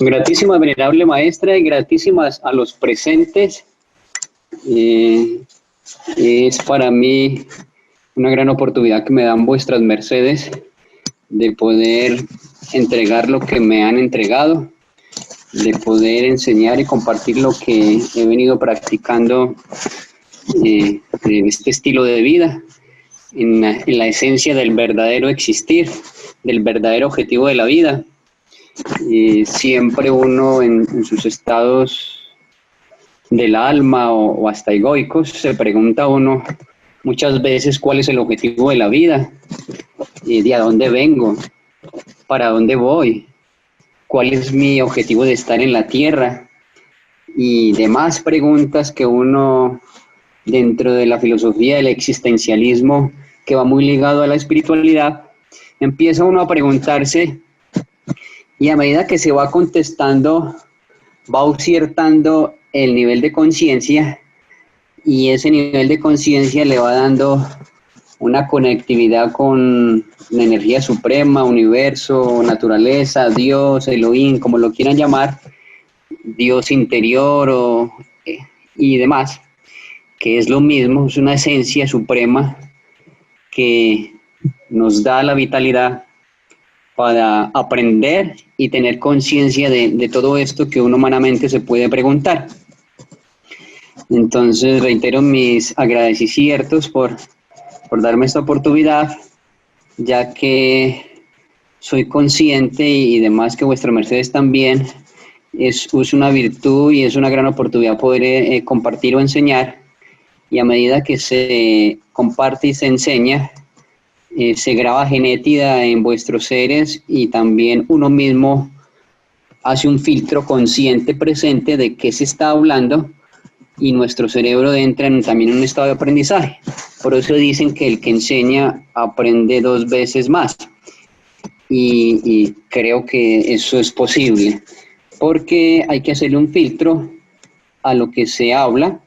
Gratísima, venerable maestra, y gratísimas a los presentes. Es para mí una gran oportunidad que me dan vuestras mercedes de poder entregar lo que me han entregado, de poder enseñar y compartir lo que he venido practicando en este estilo de vida, en la esencia del verdadero existir, del verdadero objetivo de la vida. Siempre uno en sus estados del alma o hasta egoicos se pregunta uno muchas veces cuál es el objetivo de la vida, de a dónde vengo, para dónde voy, cuál es mi objetivo de estar en la tierra y demás preguntas que uno dentro de la filosofía del existencialismo, que va muy ligado a la espiritualidad, empieza uno a preguntarse. Y a medida que se va contestando, va ausiertando el nivel de conciencia y ese nivel de conciencia le va dando una conectividad con la energía suprema, universo, naturaleza, Dios, Elohim, como lo quieran llamar, Dios interior y demás, que es lo mismo, es una esencia suprema que nos da la vitalidad para aprender y tener conciencia de todo esto que uno humanamente se puede preguntar. Entonces reitero mis agradecimientos por darme esta oportunidad, ya que soy consciente y demás que vuestra mercedes también es una virtud y es una gran oportunidad poder compartir o enseñar, y a medida que se comparte y se enseña, se graba genética en vuestros seres y también uno mismo hace un filtro consciente presente de qué se está hablando y nuestro cerebro entra también en un estado de aprendizaje. Por eso dicen que el que enseña aprende 2 veces más y creo que eso es posible porque hay que hacerle un filtro a lo que se habla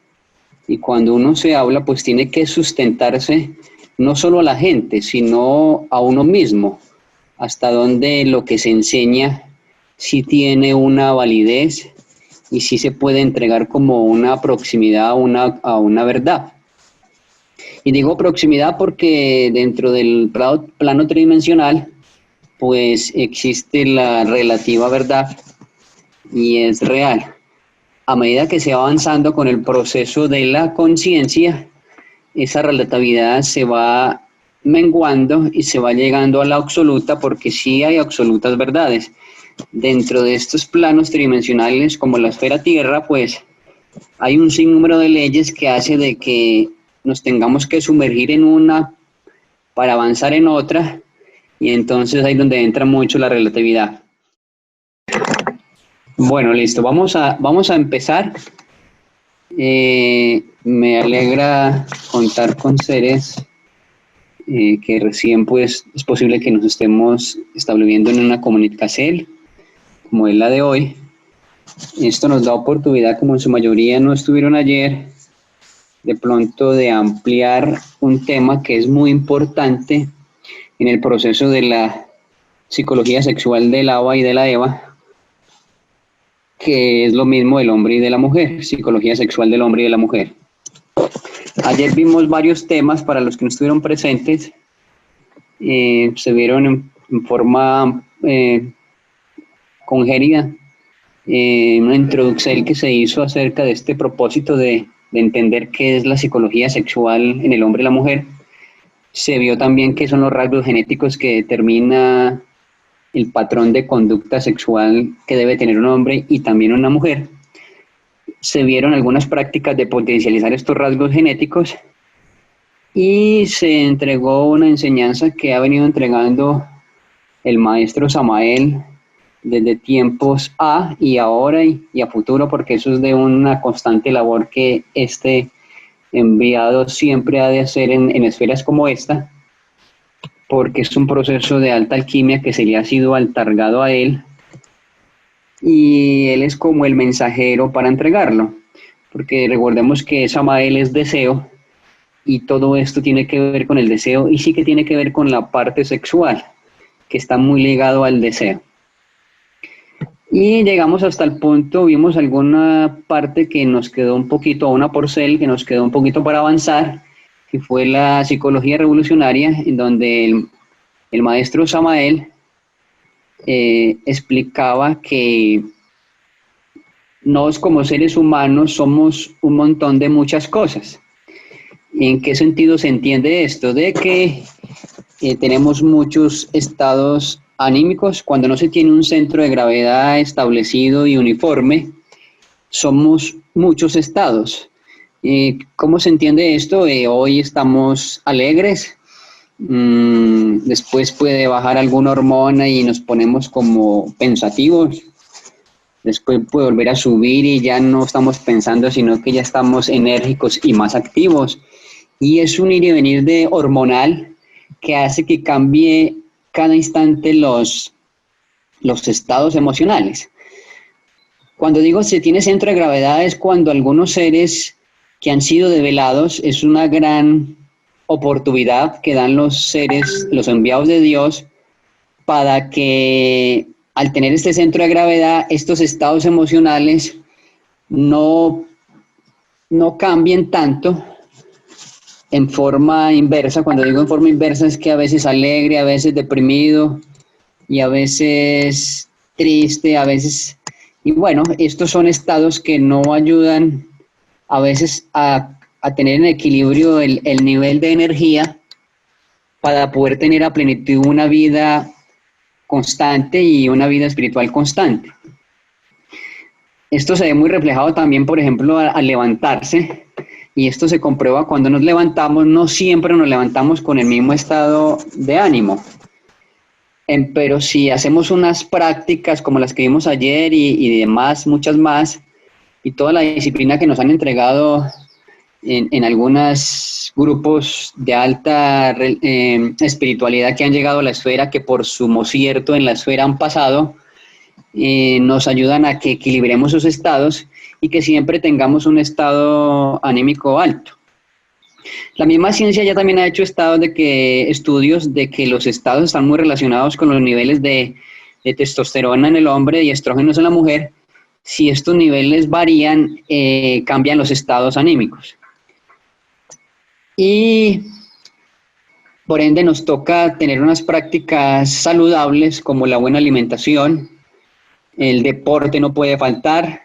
y cuando uno se habla pues tiene que sustentarse no solo a la gente, sino a uno mismo, hasta donde lo que se enseña sí tiene una validez y sí se puede entregar como una proximidad a una verdad. Y digo proximidad porque dentro del plano tridimensional, pues existe la relativa verdad y es real. A medida que se va avanzando con el proceso de la conciencia, esa relatividad se va menguando y se va llegando a la absoluta, porque sí hay absolutas verdades. Dentro de estos planos tridimensionales, como la esfera Tierra, pues hay un sinnúmero de leyes que hace de que nos tengamos que sumergir en una para avanzar en otra, y entonces ahí es donde entra mucho la relatividad. Bueno, listo, vamos a empezar. Me alegra contar con seres que recién pues es posible que nos estemos estableciendo en una comunicación como es la de hoy. Esto nos da oportunidad, como en su mayoría no estuvieron ayer, de pronto de ampliar un tema que es muy importante en el proceso de la psicología sexual del Abba y de la Eva, que es lo mismo del hombre y de la mujer, psicología sexual del hombre y de la mujer. Ayer vimos varios temas para los que no estuvieron presentes, se vieron en forma congénita, una introducción que se hizo acerca de este propósito de entender qué es la psicología sexual en el hombre y la mujer. Se vio también qué son los rasgos genéticos que determina el patrón de conducta sexual que debe tener un hombre y también una mujer. Se vieron algunas prácticas de potencializar estos rasgos genéticos y se entregó una enseñanza que ha venido entregando el maestro Samael desde tiempos y ahora y a futuro, porque eso es de una constante labor que este enviado siempre ha de hacer en esferas como esta, porque es un proceso de alta alquimia que se le ha sido otorgado a él y él es como el mensajero para entregarlo, porque recordemos que Samael es deseo y todo esto tiene que ver con el deseo y sí que tiene que ver con la parte sexual, que está muy ligado al deseo. Y llegamos hasta el punto, vimos alguna parte que nos quedó un poquito, una porcel que nos quedó un poquito para avanzar, que fue la psicología revolucionaria, en donde el maestro Samael explicaba que nos como seres humanos somos un montón de muchas cosas. ¿En qué sentido se entiende esto? De que tenemos muchos estados anímicos. Cuando no se tiene un centro de gravedad establecido y uniforme, somos muchos estados. ¿Cómo se entiende esto? Hoy estamos alegres, después puede bajar alguna hormona y nos ponemos como pensativos, después puede volver a subir y ya no estamos pensando, sino que ya estamos enérgicos y más activos. Y es un ir y venir de hormonal que hace que cambie cada instante los estados emocionales. Cuando digo se tiene centro de gravedad es cuando algunos seres que han sido develados, es una gran oportunidad que dan los seres, los enviados de Dios, para que al tener este centro de gravedad, estos estados emocionales no cambien tanto en forma inversa. Cuando digo en forma inversa es que a veces alegre, a veces deprimido y a veces triste, a veces... Y bueno, estos son estados que no ayudan a veces a tener en equilibrio el nivel de energía para poder tener a plenitud una vida constante y una vida espiritual constante. Esto se ve muy reflejado también, por ejemplo, al levantarse, y esto se comprueba cuando nos levantamos, no siempre nos levantamos con el mismo estado de ánimo. Pero si hacemos unas prácticas como las que vimos ayer y demás, muchas más, y toda la disciplina que nos han entregado en algunos grupos de alta espiritualidad que han llegado a la esfera, que por sumo cierto en la esfera han pasado, nos ayudan a que equilibremos esos estados y que siempre tengamos un estado anímico alto. La misma ciencia ya también ha hecho estudios de que los estados están muy relacionados con los niveles de testosterona en el hombre y estrógenos en la mujer. Si estos niveles varían, cambian los estados anímicos. Y por ende nos toca tener unas prácticas saludables como la buena alimentación, el deporte no puede faltar.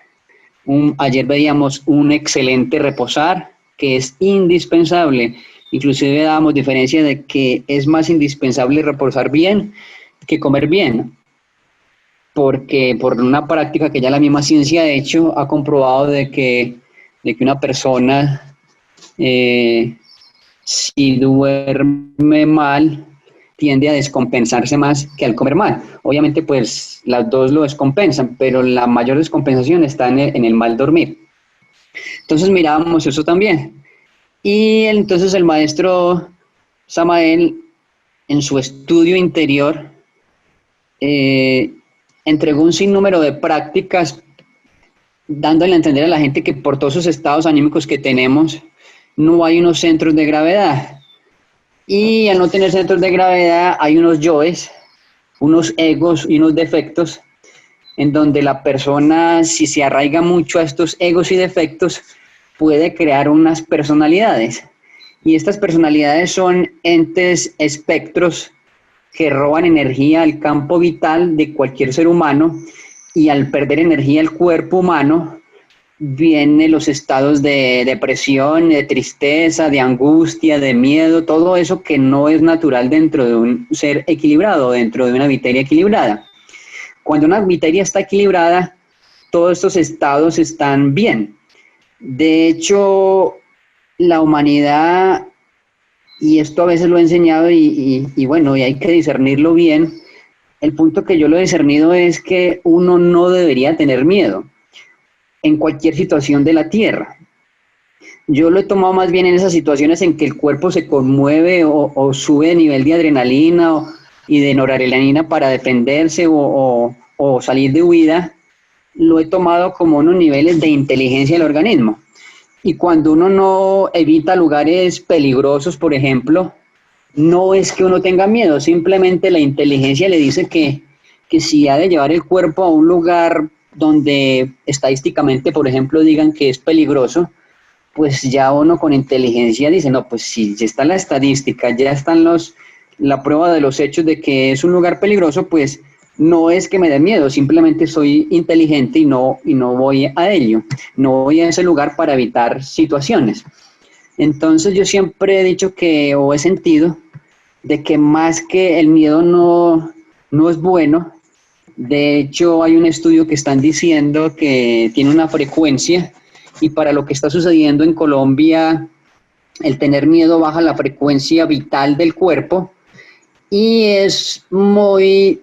Ayer veíamos un excelente reposar, que es indispensable. Inclusive dábamos diferencia de que es más indispensable reposar bien que comer bien, porque por una práctica que ya la misma ciencia ha hecho, ha comprobado de que una persona si duerme mal tiende a descompensarse más que al comer mal. Obviamente pues las dos lo descompensan, pero la mayor descompensación está en el mal dormir. Entonces mirábamos eso también. Y entonces el maestro Samael, en su estudio interior, entregó un sinnúmero de prácticas, dándole a entender a la gente que por todos esos estados anímicos que tenemos, no hay unos centros de gravedad. Y al no tener centros de gravedad, hay unos yoes, unos egos y unos defectos, en donde la persona, si se arraiga mucho a estos egos y defectos, puede crear unas personalidades. Y estas personalidades son entes, espectros, que roban energía al campo vital de cualquier ser humano, y al perder energía el cuerpo humano, vienen los estados de depresión, de tristeza, de angustia, de miedo, todo eso que no es natural dentro de un ser equilibrado, dentro de una materia equilibrada. Cuando una materia está equilibrada, todos estos estados están bien. De hecho, la humanidad, y esto a veces lo he enseñado y bueno, y hay que discernirlo bien, el punto que yo lo he discernido es que uno no debería tener miedo en cualquier situación de la Tierra. Yo lo he tomado más bien en esas situaciones en que el cuerpo se conmueve o sube de nivel de adrenalina y de noradrenalina para defenderse o salir de huida. Lo he tomado como unos niveles de inteligencia del organismo. Y cuando uno no evita lugares peligrosos, por ejemplo, no es que uno tenga miedo, simplemente la inteligencia le dice que que si ha de llevar el cuerpo a un lugar donde estadísticamente, por ejemplo, digan que es peligroso, pues ya uno con inteligencia dice, no, pues si ya está la estadística, ya están la prueba de los hechos de que es un lugar peligroso, pues no es que me dé miedo, simplemente soy inteligente y no voy a ello, no voy a ese lugar para evitar situaciones. Entonces yo siempre he dicho que, o he sentido, de que más que el miedo no es bueno. De hecho, hay un estudio que están diciendo que tiene una frecuencia y para lo que está sucediendo en Colombia, el tener miedo baja la frecuencia vital del cuerpo y es muy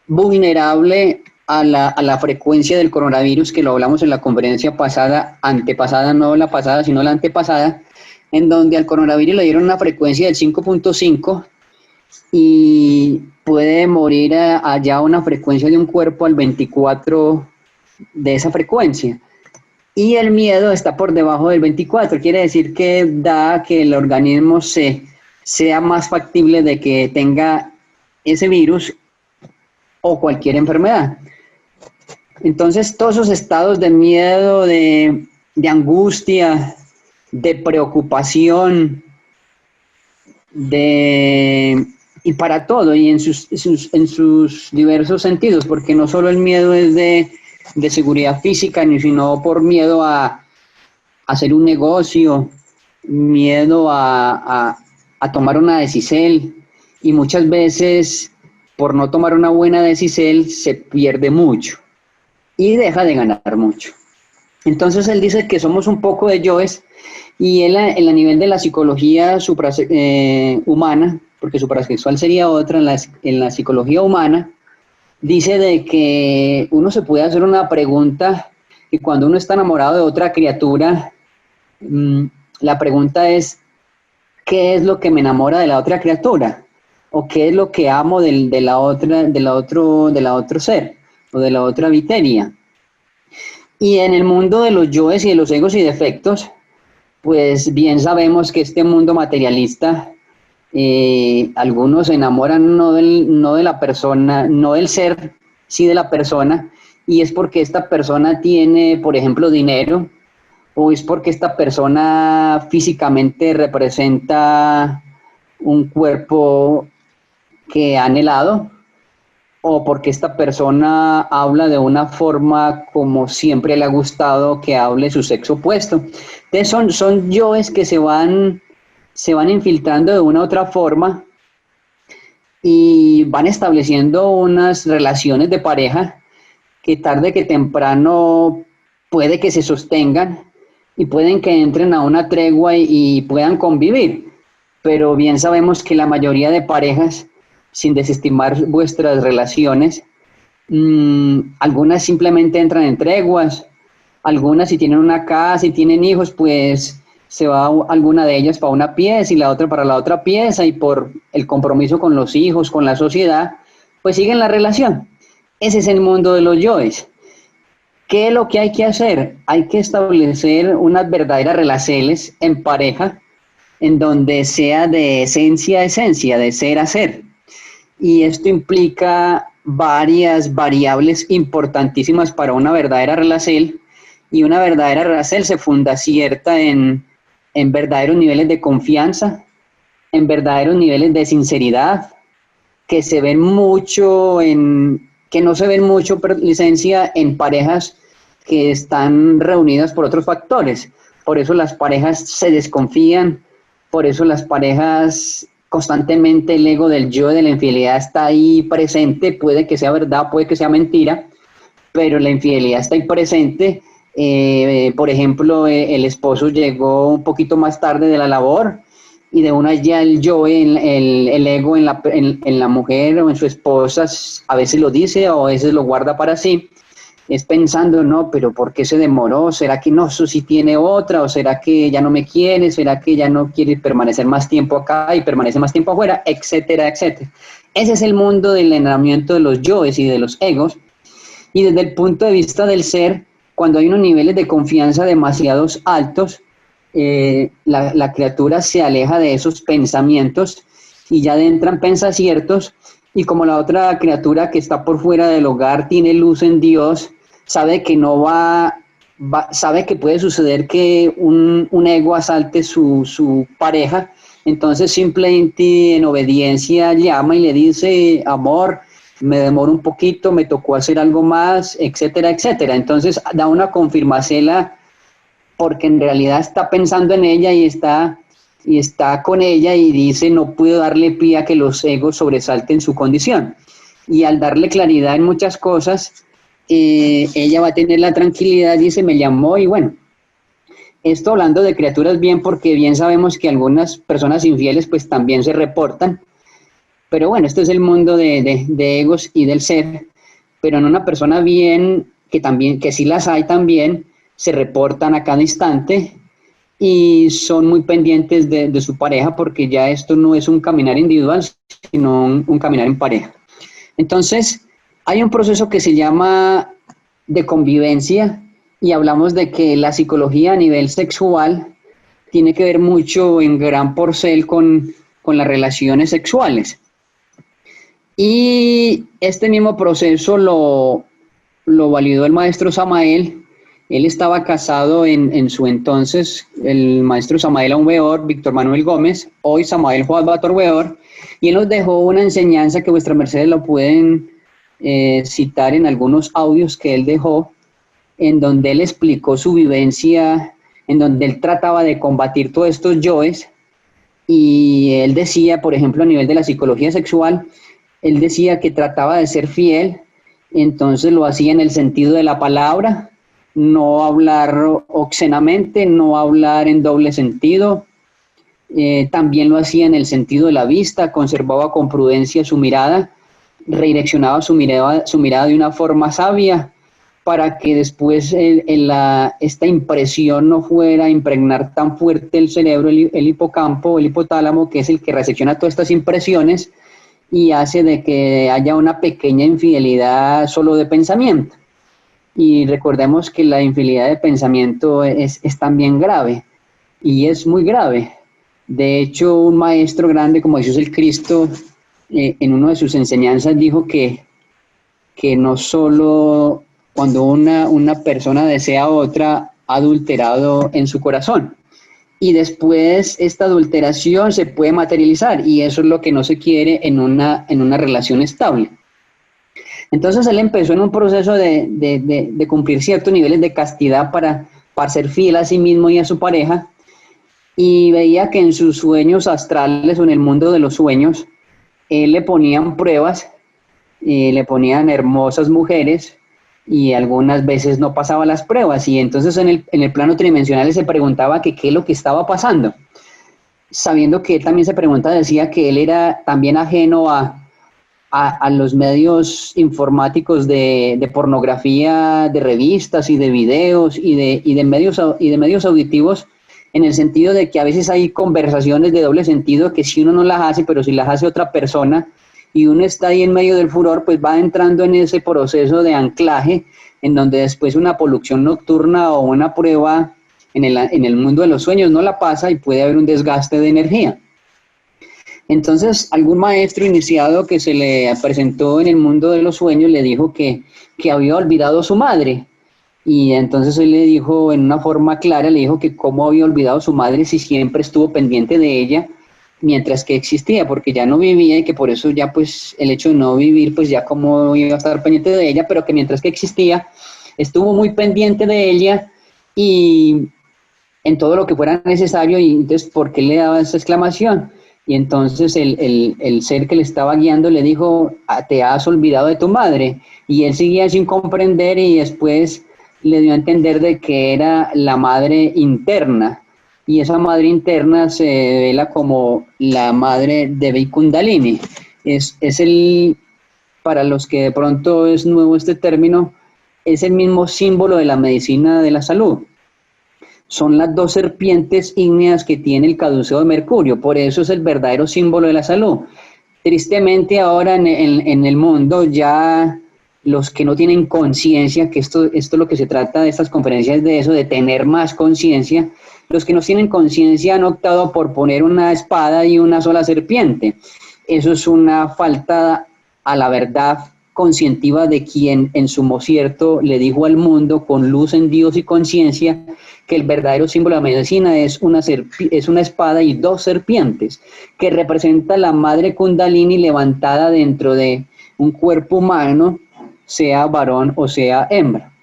vulnerable a la frecuencia del coronavirus, que lo hablamos en la conferencia pasada, antepasada, no la pasada, sino la antepasada, en donde al coronavirus le dieron una frecuencia del 5.5 y puede morir allá una frecuencia de un cuerpo al 24 de esa frecuencia. Y el miedo está por debajo del 24, quiere decir que da que el organismo sea más factible de que tenga ese virus o cualquier enfermedad. Entonces, todos esos estados de miedo, de angustia, de preocupación, y para todo, y en sus diversos sentidos, porque no solo el miedo es de seguridad física, sino por miedo a hacer un negocio, miedo a tomar una decisión, y muchas veces por no tomar una buena decisión se pierde mucho y deja de ganar mucho. Entonces él dice que somos un poco de yoes, y él en a nivel de la psicología humana, porque suprasexual sería otra, en la psicología humana, dice de que uno se puede hacer una pregunta, y cuando uno está enamorado de otra criatura, la pregunta es, ¿qué es lo que me enamora de la otra criatura? ¿O qué es lo que amo de la otro ser, o de la otra viteria? Y en el mundo de los yoes y de los egos y defectos, pues bien sabemos que este mundo materialista, algunos se enamoran no de la persona, no del ser, sí de la persona, y es porque esta persona tiene, por ejemplo, dinero, o es porque esta persona físicamente representa un cuerpo que ha anhelado, o porque esta persona habla de una forma como siempre le ha gustado que hable su sexo opuesto. Entonces son yoes que se van infiltrando de una u otra forma y van estableciendo unas relaciones de pareja que tarde que temprano puede que se sostengan y pueden que entren a una tregua y puedan convivir. Pero bien sabemos que la mayoría de parejas, sin desestimar vuestras relaciones, algunas simplemente entran en treguas, algunas si tienen una casa y tienen hijos, pues se va alguna de ellas para una pieza y la otra para la otra pieza, y por el compromiso con los hijos, con la sociedad, pues siguen la relación. Ese es el mundo de los yoes. ¿Qué es lo que hay que hacer? Hay que establecer unas verdaderas relaciones en pareja, en donde sea de esencia a esencia, de ser a ser. Y esto implica varias variables importantísimas para una verdadera relación, y una verdadera relación se funda cierta en verdaderos niveles de confianza, en verdaderos niveles de sinceridad, que se ven mucho que no se ven mucho, licencia, en parejas que están reunidas por otros factores. Por eso las parejas se desconfían, por eso las parejas constantemente el ego del yo de la infidelidad está ahí presente, puede que sea verdad, puede que sea mentira, pero la infidelidad está ahí presente. Por ejemplo, el esposo llegó un poquito más tarde de la labor y de una ya el yo, el ego en la mujer o en su esposa, a veces lo dice o a veces lo guarda para sí, es pensando, no, pero ¿por qué se demoró? ¿Será que no, eso sí tiene otra? ¿O será que ya no me quiere? ¿Será que ya no quiere permanecer más tiempo acá y permanece más tiempo afuera? Etcétera, etcétera. Ese es el mundo del enamoramiento de los yoes y de los egos. Y desde el punto de vista del ser, cuando hay unos niveles de confianza demasiados altos, la criatura se aleja de esos pensamientos y ya entran pensaciertos, y como la otra criatura que está por fuera del hogar tiene luz en Dios, sabe que no sabe que puede suceder que un ego asalte su pareja, entonces simplemente en obediencia llama y le dice, amor, me demoro un poquito, me tocó hacer algo más, etcétera, etcétera. Entonces da una confirmacela porque en realidad está pensando en ella y está con ella y dice, no puedo darle pie a que los egos sobresalten su condición. Y al darle claridad en muchas cosas, ella va a tener la tranquilidad, dice, me llamó y bueno, esto hablando de criaturas bien, porque bien sabemos que algunas personas infieles pues también se reportan, pero bueno, este es el mundo de egos y del ser, pero en una persona bien, que sí las hay también, se reportan a cada instante y son muy pendientes de su pareja porque ya esto no es un caminar individual, sino un caminar en pareja. Entonces, hay un proceso que se llama de convivencia y hablamos de que la psicología a nivel sexual tiene que ver mucho en gran porcel con las relaciones sexuales. Y este mismo proceso lo validó el maestro Samael. Él estaba casado en su entonces, el maestro Samael Aumbeor, Víctor Manuel Gómez, hoy Samael Juan Bator Weor, y él nos dejó una enseñanza que vuestra mercedes lo pueden citar en algunos audios que él dejó, en donde él explicó su vivencia, en donde él trataba de combatir todos estos yoes, y él decía, por ejemplo, a nivel de la psicología sexual, él decía que trataba de ser fiel, entonces lo hacía en el sentido de la palabra, no hablar obscenamente, no hablar en doble sentido, también lo hacía en el sentido de la vista, conservaba con prudencia su mirada, redireccionaba su mirada de una forma sabia para que después esta impresión no fuera a impregnar tan fuerte el cerebro, el hipocampo, el hipotálamo, que es el que recepciona todas estas impresiones y hace de que haya una pequeña infidelidad solo de pensamiento. Y recordemos que la infidelidad de pensamiento es también grave, y es muy grave. De hecho, un maestro grande como Jesús el Cristo, en una de sus enseñanzas dijo que no solo cuando una persona desea a otra, ha adulterado en su corazón. Y después esta adulteración se puede materializar, y eso es lo que no se quiere en una relación estable. Entonces él empezó en un proceso de cumplir ciertos niveles de castidad para ser fiel a sí mismo y a su pareja, y veía que en sus sueños astrales o en el mundo de los sueños, él le ponían pruebas, le ponían hermosas mujeres y algunas veces no pasaba las pruebas, y entonces en el plano tridimensional se preguntaba que qué es lo que estaba pasando, sabiendo que él también se preguntaba, decía que él era también ajeno a los medios informáticos de pornografía, de revistas y de videos y de medios auditivos, en el sentido de que a veces hay conversaciones de doble sentido que si uno no las hace, pero si las hace otra persona, y uno está ahí en medio del furor, pues va entrando en ese proceso de anclaje, en donde después una polución nocturna o una prueba en el mundo de los sueños no la pasa y puede haber un desgaste de energía. Entonces, algún maestro iniciado que se le presentó en el mundo de los sueños le dijo que había olvidado a su madre. Y entonces él le dijo en una forma clara, le dijo que cómo había olvidado a su madre si siempre estuvo pendiente de ella mientras que existía, porque ya no vivía y que por eso ya pues el hecho de no vivir, pues ya cómo iba a estar pendiente de ella, pero que mientras que existía estuvo muy pendiente de ella y en todo lo que fuera necesario. Y entonces, ¿por qué le daba esa exclamación? Y entonces el ser que le estaba guiando le dijo, te has olvidado de tu madre. Y él seguía sin comprender y después le dio a entender de que era la madre interna. Y esa madre interna se vela como la madre de Devi Kundalini. Para los que de pronto es nuevo este término, es el mismo símbolo de la medicina de la salud. Son las dos serpientes ígneas que tiene el caduceo de Mercurio, por eso es el verdadero símbolo de la salud. Tristemente ahora en el mundo ya los que no tienen conciencia, que esto es lo que se trata de estas conferencias, de eso, de tener más conciencia, los que no tienen conciencia han optado por poner una espada y una sola serpiente. Eso es una falta a la verdad conscientiva de quien en sumo cierto le dijo al mundo con luz en Dios y conciencia que el verdadero símbolo de la medicina es una espada y dos serpientes, que representa la madre Kundalini levantada dentro de un cuerpo humano, sea varón o sea hembra.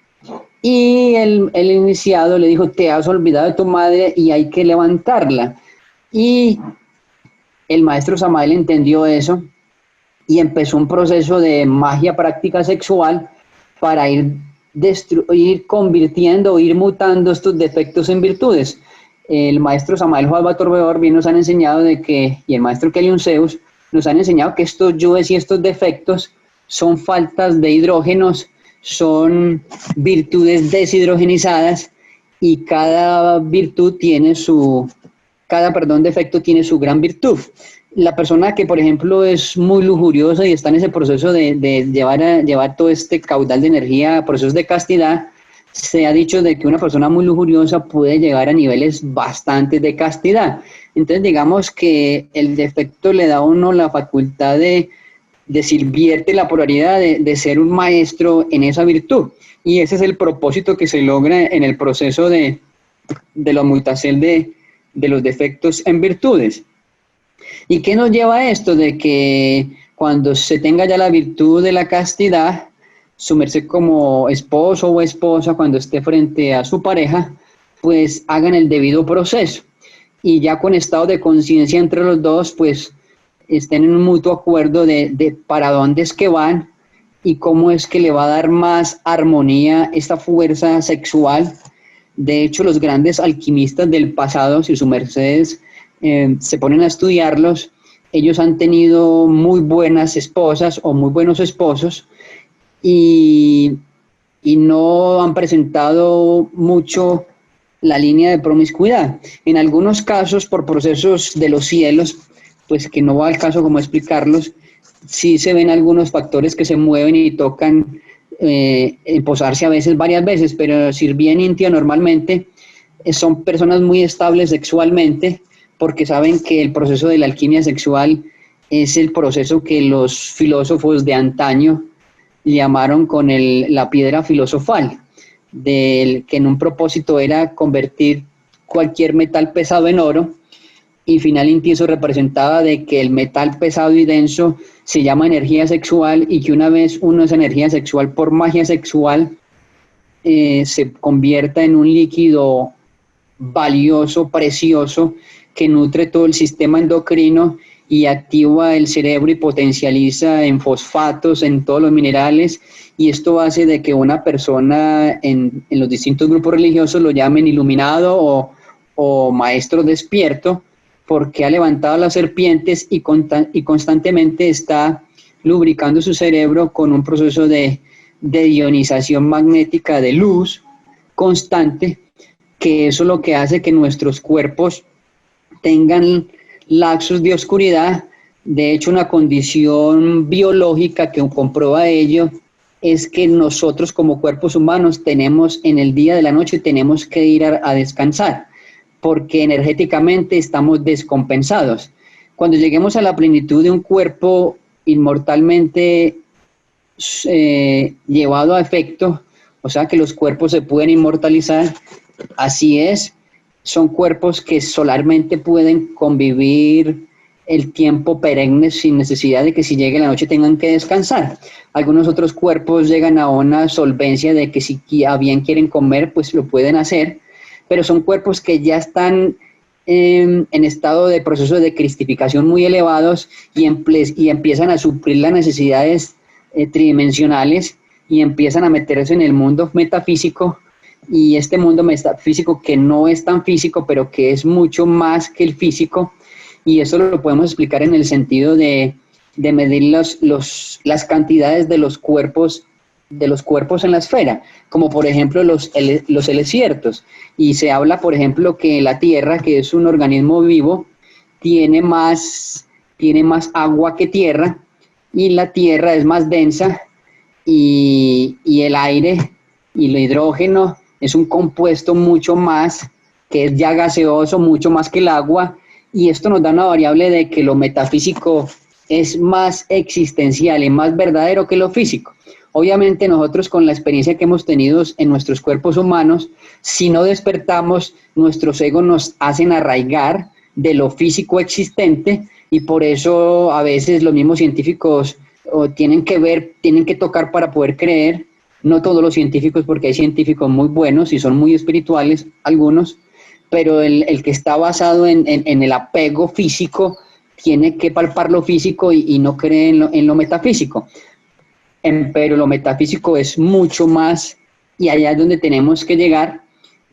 Y el iniciado le dijo, te has olvidado de tu madre y hay que levantarla. Y el maestro Samael entendió eso y empezó un proceso de magia práctica sexual para ir convirtiendo, ir mutando estos defectos en virtudes. El maestro Samael Juan Torbeor bien nos han enseñado de que, y el maestro Kelion Zeus nos han enseñado que estos yoes y estos defectos son faltas de hidrógenos, son virtudes deshidrogenizadas, y cada virtud tiene defecto tiene su gran virtud. La persona que, por ejemplo, es muy lujuriosa y está en ese proceso de llevar todo este caudal de energía a procesos de castidad, se ha dicho de que una persona muy lujuriosa puede llegar a niveles bastantes de castidad. Entonces, digamos que el defecto le da a uno la facultad de sirvierte la polaridad de ser un maestro en esa virtud. Y ese es el propósito que se logra en el proceso de la mutación de los defectos en virtudes. ¿Y qué nos lleva a esto? De que cuando se tenga ya la virtud de la castidad, su merced como esposo o esposa, cuando esté frente a su pareja, pues hagan el debido proceso. Y ya con estado de conciencia entre los dos, pues estén en un mutuo acuerdo de para dónde es que van y cómo es que le va a dar más armonía esta fuerza sexual. De hecho, los grandes alquimistas del pasado, si su mercedes se ponen a estudiarlos, ellos han tenido muy buenas esposas o muy buenos esposos y no han presentado mucho la línea de promiscuidad. En algunos casos, por procesos de los cielos, pues que no va al caso como explicarlos, sí se ven algunos factores que se mueven y tocan posarse a veces, varias veces, pero Sirvién Intia normalmente son personas muy estables sexualmente, porque saben que el proceso de la alquimia sexual es el proceso que los filósofos de antaño llamaron con la piedra filosofal, que en un propósito era convertir cualquier metal pesado en oro, y final inciso representaba de que el metal pesado y denso se llama energía sexual, y que una vez uno esa energía sexual por magia sexual se convierta en un líquido valioso, precioso, que nutre todo el sistema endocrino y activa el cerebro y potencializa en fosfatos, en todos los minerales, y esto hace de que una persona en los distintos grupos religiosos lo llamen iluminado o maestro despierto, porque ha levantado las serpientes y constantemente está lubricando su cerebro con un proceso de ionización magnética de luz constante, que eso es lo que hace que nuestros cuerpos tengan lapsos de oscuridad. De hecho, una condición biológica que comprueba ello es que nosotros como cuerpos humanos tenemos en el día de la noche tenemos que ir a descansar, porque energéticamente estamos descompensados. Cuando lleguemos a la plenitud de un cuerpo inmortalmente llevado a efecto, o sea que los cuerpos se pueden inmortalizar, así es, son cuerpos que solarmente pueden convivir el tiempo perenne sin necesidad de que si llegue la noche tengan que descansar. Algunos otros cuerpos llegan a una solvencia de que si a bien quieren comer, pues lo pueden hacer, pero son cuerpos que ya están en estado de proceso de cristificación muy elevados y empiezan a suplir las necesidades tridimensionales y empiezan a meterse en el mundo metafísico, y este mundo metafísico que no es tan físico, pero que es mucho más que el físico, y eso lo podemos explicar en el sentido de medir las cantidades de los cuerpos en la esfera, como por ejemplo los heliciertos, y se habla por ejemplo que la Tierra, que es un organismo vivo, tiene más agua que tierra, y la Tierra es más densa, y el aire y el hidrógeno es un compuesto mucho más, que es ya gaseoso, mucho más que el agua, y esto nos da una variable de que lo metafísico es más existencial y más verdadero que lo físico. Obviamente nosotros con la experiencia que hemos tenido en nuestros cuerpos humanos, si no despertamos, nuestros egos nos hacen arraigar de lo físico existente y por eso a veces los mismos científicos tienen que ver, tienen que tocar para poder creer, no todos los científicos porque hay científicos muy buenos y son muy espirituales algunos, pero el que está basado en el apego físico tiene que palpar lo físico y no cree en lo metafísico. Pero lo metafísico es mucho más y allá es donde tenemos que llegar.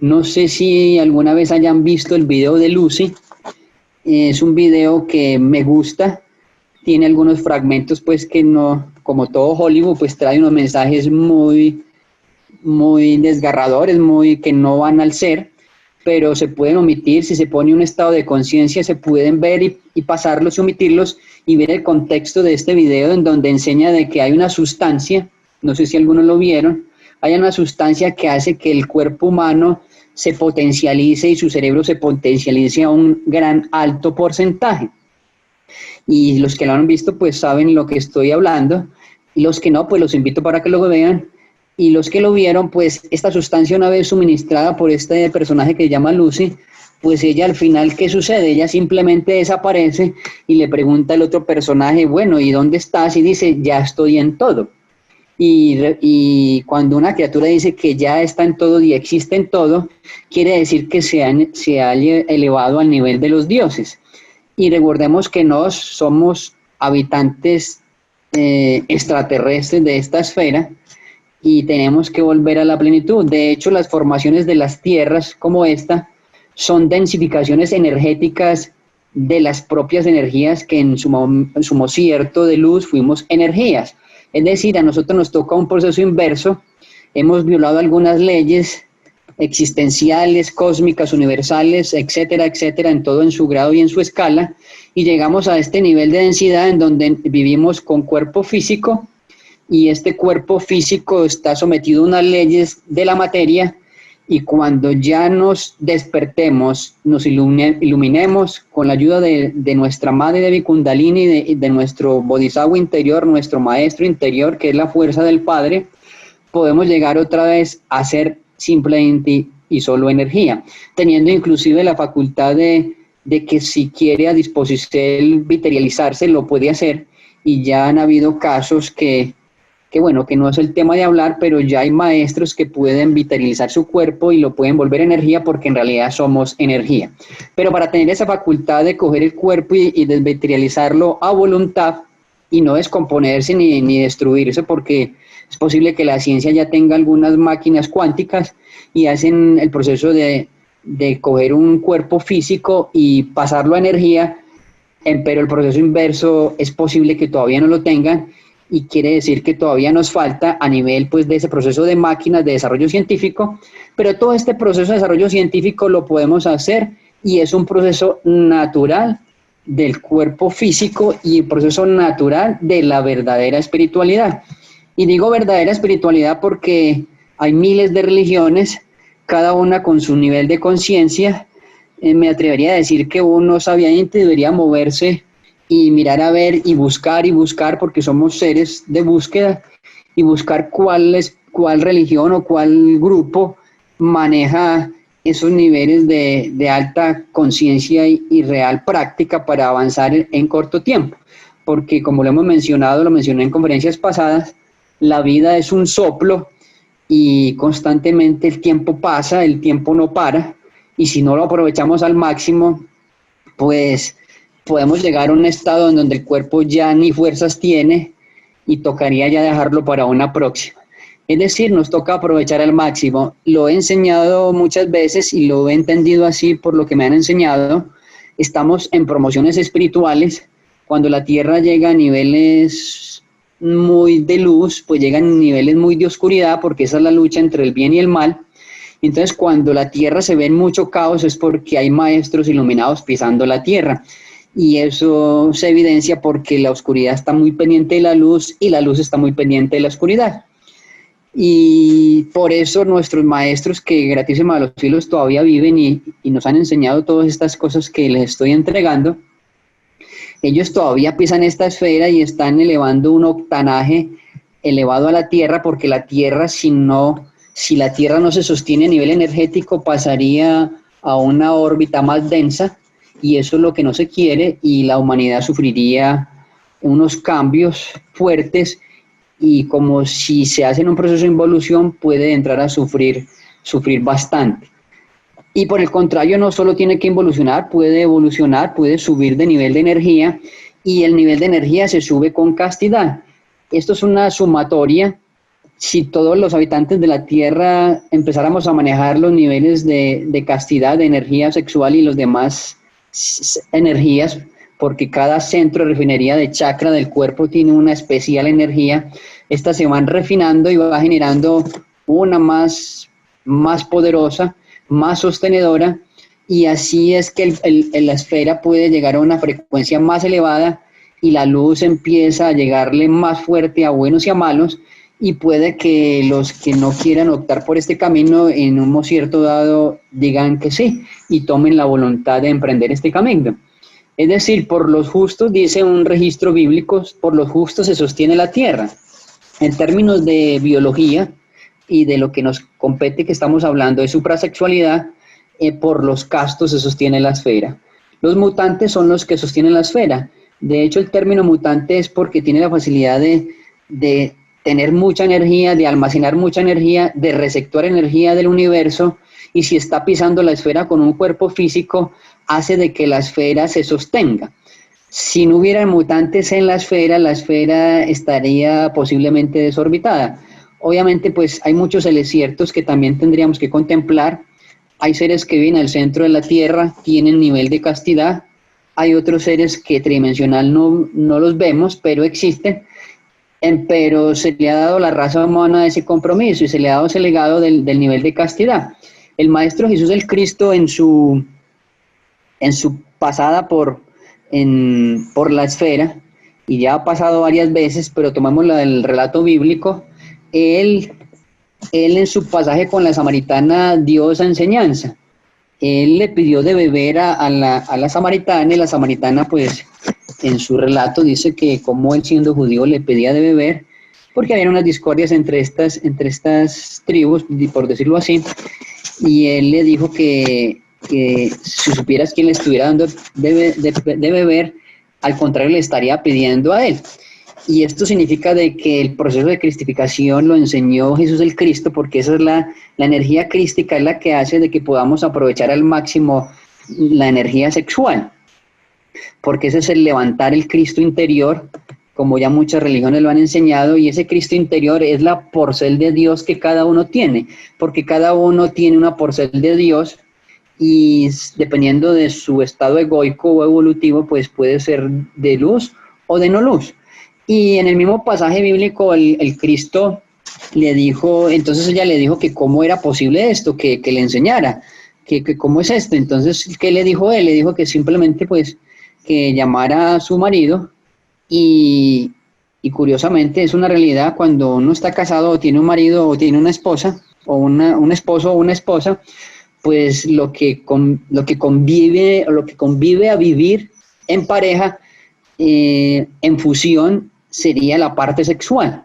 No sé si alguna vez hayan visto el video de Lucy, es un video que me gusta, tiene algunos fragmentos pues que no, como todo Hollywood, pues trae unos mensajes muy desgarradores, que no van al ser, pero se pueden omitir, si se pone un estado de conciencia se pueden ver y pasarlos y omitirlos y ver el contexto de este video en donde enseña de que hay una sustancia, no sé si algunos lo vieron, hay una sustancia que hace que el cuerpo humano se potencialice y su cerebro se potencialice a un gran alto porcentaje. Y los que lo han visto pues saben lo que estoy hablando, y los que no pues los invito para que lo vean. Y los que lo vieron, pues esta sustancia una vez suministrada por este personaje que se llama Lucy, pues ella al final, ¿qué sucede? Ella simplemente desaparece y le pregunta al otro personaje, bueno, ¿y dónde estás? Y dice, ya estoy en todo. Y cuando una criatura dice que ya está en todo y existe en todo, quiere decir que se ha elevado al nivel de los dioses. Y recordemos que no somos habitantes extraterrestres de esta esfera, y tenemos que volver a la plenitud. De hecho, las formaciones de las tierras como esta son densificaciones energéticas de las propias energías que en su mocierto de luz fuimos energías. Es decir, a nosotros nos toca un proceso inverso, hemos violado algunas leyes existenciales, cósmicas, universales, etcétera, etcétera, en todo en su grado y en su escala, y llegamos a este nivel de densidad en donde vivimos con cuerpo físico, y este cuerpo físico está sometido a unas leyes de la materia, y cuando ya nos despertemos, nos iluminemos con la ayuda de nuestra madre Devi Kundalini y de nuestro Bodhisattva interior, nuestro maestro interior, que es la fuerza del Padre, podemos llegar otra vez a ser simplemente y solo energía, teniendo inclusive la facultad de que si quiere a disposición materializarse, lo puede hacer, y ya han habido casos que bueno, que no es el tema de hablar, pero ya hay maestros que pueden vitalizar su cuerpo y lo pueden volver energía porque en realidad somos energía. Pero para tener esa facultad de coger el cuerpo y desmaterializarlo a voluntad y no descomponerse ni destruirse, porque es posible que la ciencia ya tenga algunas máquinas cuánticas y hacen el proceso de coger un cuerpo físico y pasarlo a energía, pero el proceso inverso es posible que todavía no lo tengan, y quiere decir que todavía nos falta a nivel pues de ese proceso de máquinas de desarrollo científico, pero todo este proceso de desarrollo científico lo podemos hacer y es un proceso natural del cuerpo físico y un proceso natural de la verdadera espiritualidad. Y digo verdadera espiritualidad porque hay miles de religiones, cada una con su nivel de conciencia. Me atrevería a decir que uno sabiamente debería moverse y mirar a ver y buscar, porque somos seres de búsqueda, y buscar cuál religión o cuál grupo maneja esos niveles de alta conciencia y real práctica para avanzar en corto tiempo. Porque como lo mencioné en conferencias pasadas, la vida es un soplo y constantemente el tiempo pasa, el tiempo no para, y si no lo aprovechamos al máximo, pues podemos llegar a un estado en donde el cuerpo ya ni fuerzas tiene y tocaría ya dejarlo para una próxima. Es decir, nos toca aprovechar al máximo. Lo he enseñado muchas veces y lo he entendido así por lo que me han enseñado. Estamos en promociones espirituales. Cuando la Tierra llega a niveles muy de luz, pues llegan a niveles muy de oscuridad, porque esa es la lucha entre el bien y el mal. Entonces, cuando la Tierra se ve en mucho caos es porque hay maestros iluminados pisando la Tierra. Y eso se evidencia porque la oscuridad está muy pendiente de la luz y la luz está muy pendiente de la oscuridad. Y por eso nuestros maestros, que gratísimos a los cielos todavía viven y nos han enseñado todas estas cosas que les estoy entregando, ellos todavía pisan esta esfera y están elevando un octanaje elevado a la Tierra, porque la Tierra, si la Tierra no se sostiene a nivel energético, pasaría a una órbita más densa, y eso es lo que no se quiere, y la humanidad sufriría unos cambios fuertes, y como si se hace en un proceso de involución, puede entrar a sufrir bastante. Y por el contrario, no solo tiene que involucionar, puede evolucionar, puede subir de nivel de energía, y el nivel de energía se sube con castidad. Esto es una sumatoria. Si todos los habitantes de la Tierra empezáramos a manejar los niveles de castidad, de energía sexual y los demás energías, porque cada centro de refinería de chakra del cuerpo tiene una especial energía, estas se van refinando y va generando una más poderosa, más sostenedora, y así es que la esfera puede llegar a una frecuencia más elevada, y la luz empieza a llegarle más fuerte a buenos y a malos, y puede que los que no quieran optar por este camino en un cierto dado digan que sí y tomen la voluntad de emprender este camino. Es decir, por los justos, dice un registro bíblico, por los justos se sostiene la tierra. En términos de biología y de lo que nos compete, que estamos hablando de suprasexualidad, por los castos se sostiene la esfera. Los mutantes son los que sostienen la esfera. De hecho, el término mutante es porque tiene la facilidad de tener mucha energía, de almacenar mucha energía, de receptar energía del universo, y si está pisando la esfera con un cuerpo físico, hace de que la esfera se sostenga. Si no hubiera mutantes en la esfera estaría posiblemente desorbitada. Obviamente, pues hay muchos seres ciertos que también tendríamos que contemplar. Hay seres que viven al centro de la Tierra, tienen nivel de castidad. Hay otros seres que tridimensional no los vemos, pero existen. Pero se le ha dado a la raza humana ese compromiso y se le ha dado ese legado del nivel de castidad. El Maestro Jesús el Cristo, en su pasada por la esfera, y ya ha pasado varias veces, pero tomamos el relato bíblico, él en su pasaje con la samaritana dio esa enseñanza. Él le pidió de beber a la samaritana, y la samaritana, pues, en su relato dice que como él, siendo judío, le pedía de beber, porque había unas discordias entre estas tribus, por decirlo así, y él le dijo que si supieras quién le estuviera dando de beber, al contrario le estaría pidiendo a él. Y esto significa de que el proceso de cristificación lo enseñó Jesús el Cristo, porque esa es la energía crística, es la que hace de que podamos aprovechar al máximo la energía sexual, porque ese es el levantar el Cristo interior, como ya muchas religiones lo han enseñado, y ese Cristo interior es la porcel de Dios que cada uno tiene, porque cada uno tiene una porcel de Dios, y dependiendo de su estado egoico o evolutivo, pues puede ser de luz o de no luz. Y en el mismo pasaje bíblico el Cristo le dijo, entonces ella le dijo que cómo era posible esto, que le enseñara, que cómo es esto. Entonces, ¿qué le dijo él? Le dijo que simplemente pues que llamara a su marido, y curiosamente es una realidad cuando uno está casado o tiene un marido o tiene una esposa o un esposo o una esposa, pues lo que convive a vivir en pareja, en fusión, sería la parte sexual.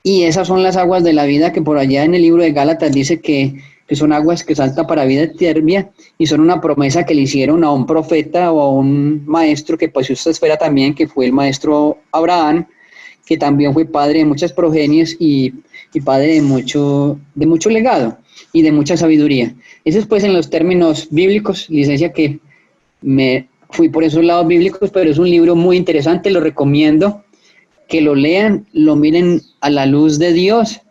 Y esas son las aguas de la vida, que por allá en el libro de Gálatas dice que son aguas que saltan para vida eterna, y son una promesa que le hicieron a un profeta o a un maestro que pues esta esfera también, que fue el maestro Abraham, que también fue padre de muchas progenies y padre de mucho legado y de mucha sabiduría. Eso es pues en los términos bíblicos, licencia que me fui por esos lados bíblicos, pero es un libro muy interesante, lo recomiendo que lo lean, lo miren a la luz de Dios,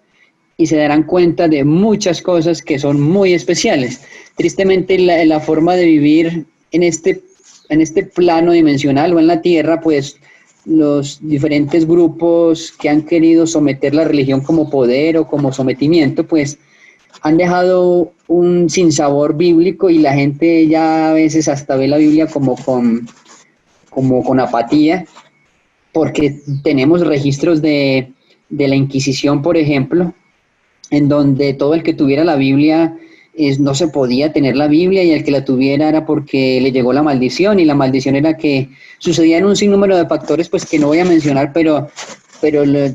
y se darán cuenta de muchas cosas que son muy especiales. Tristemente, la forma de vivir en este plano dimensional o en la Tierra, pues los diferentes grupos que han querido someter la religión como poder o como sometimiento, pues han dejado un sinsabor bíblico, y la gente ya a veces hasta ve la Biblia como con apatía, porque tenemos registros de la Inquisición, por ejemplo, en donde todo el que tuviera la Biblia no se podía tener la Biblia y el que la tuviera era porque le llegó la maldición, y la maldición era que sucedían un sinnúmero de factores pues que no voy a mencionar, pero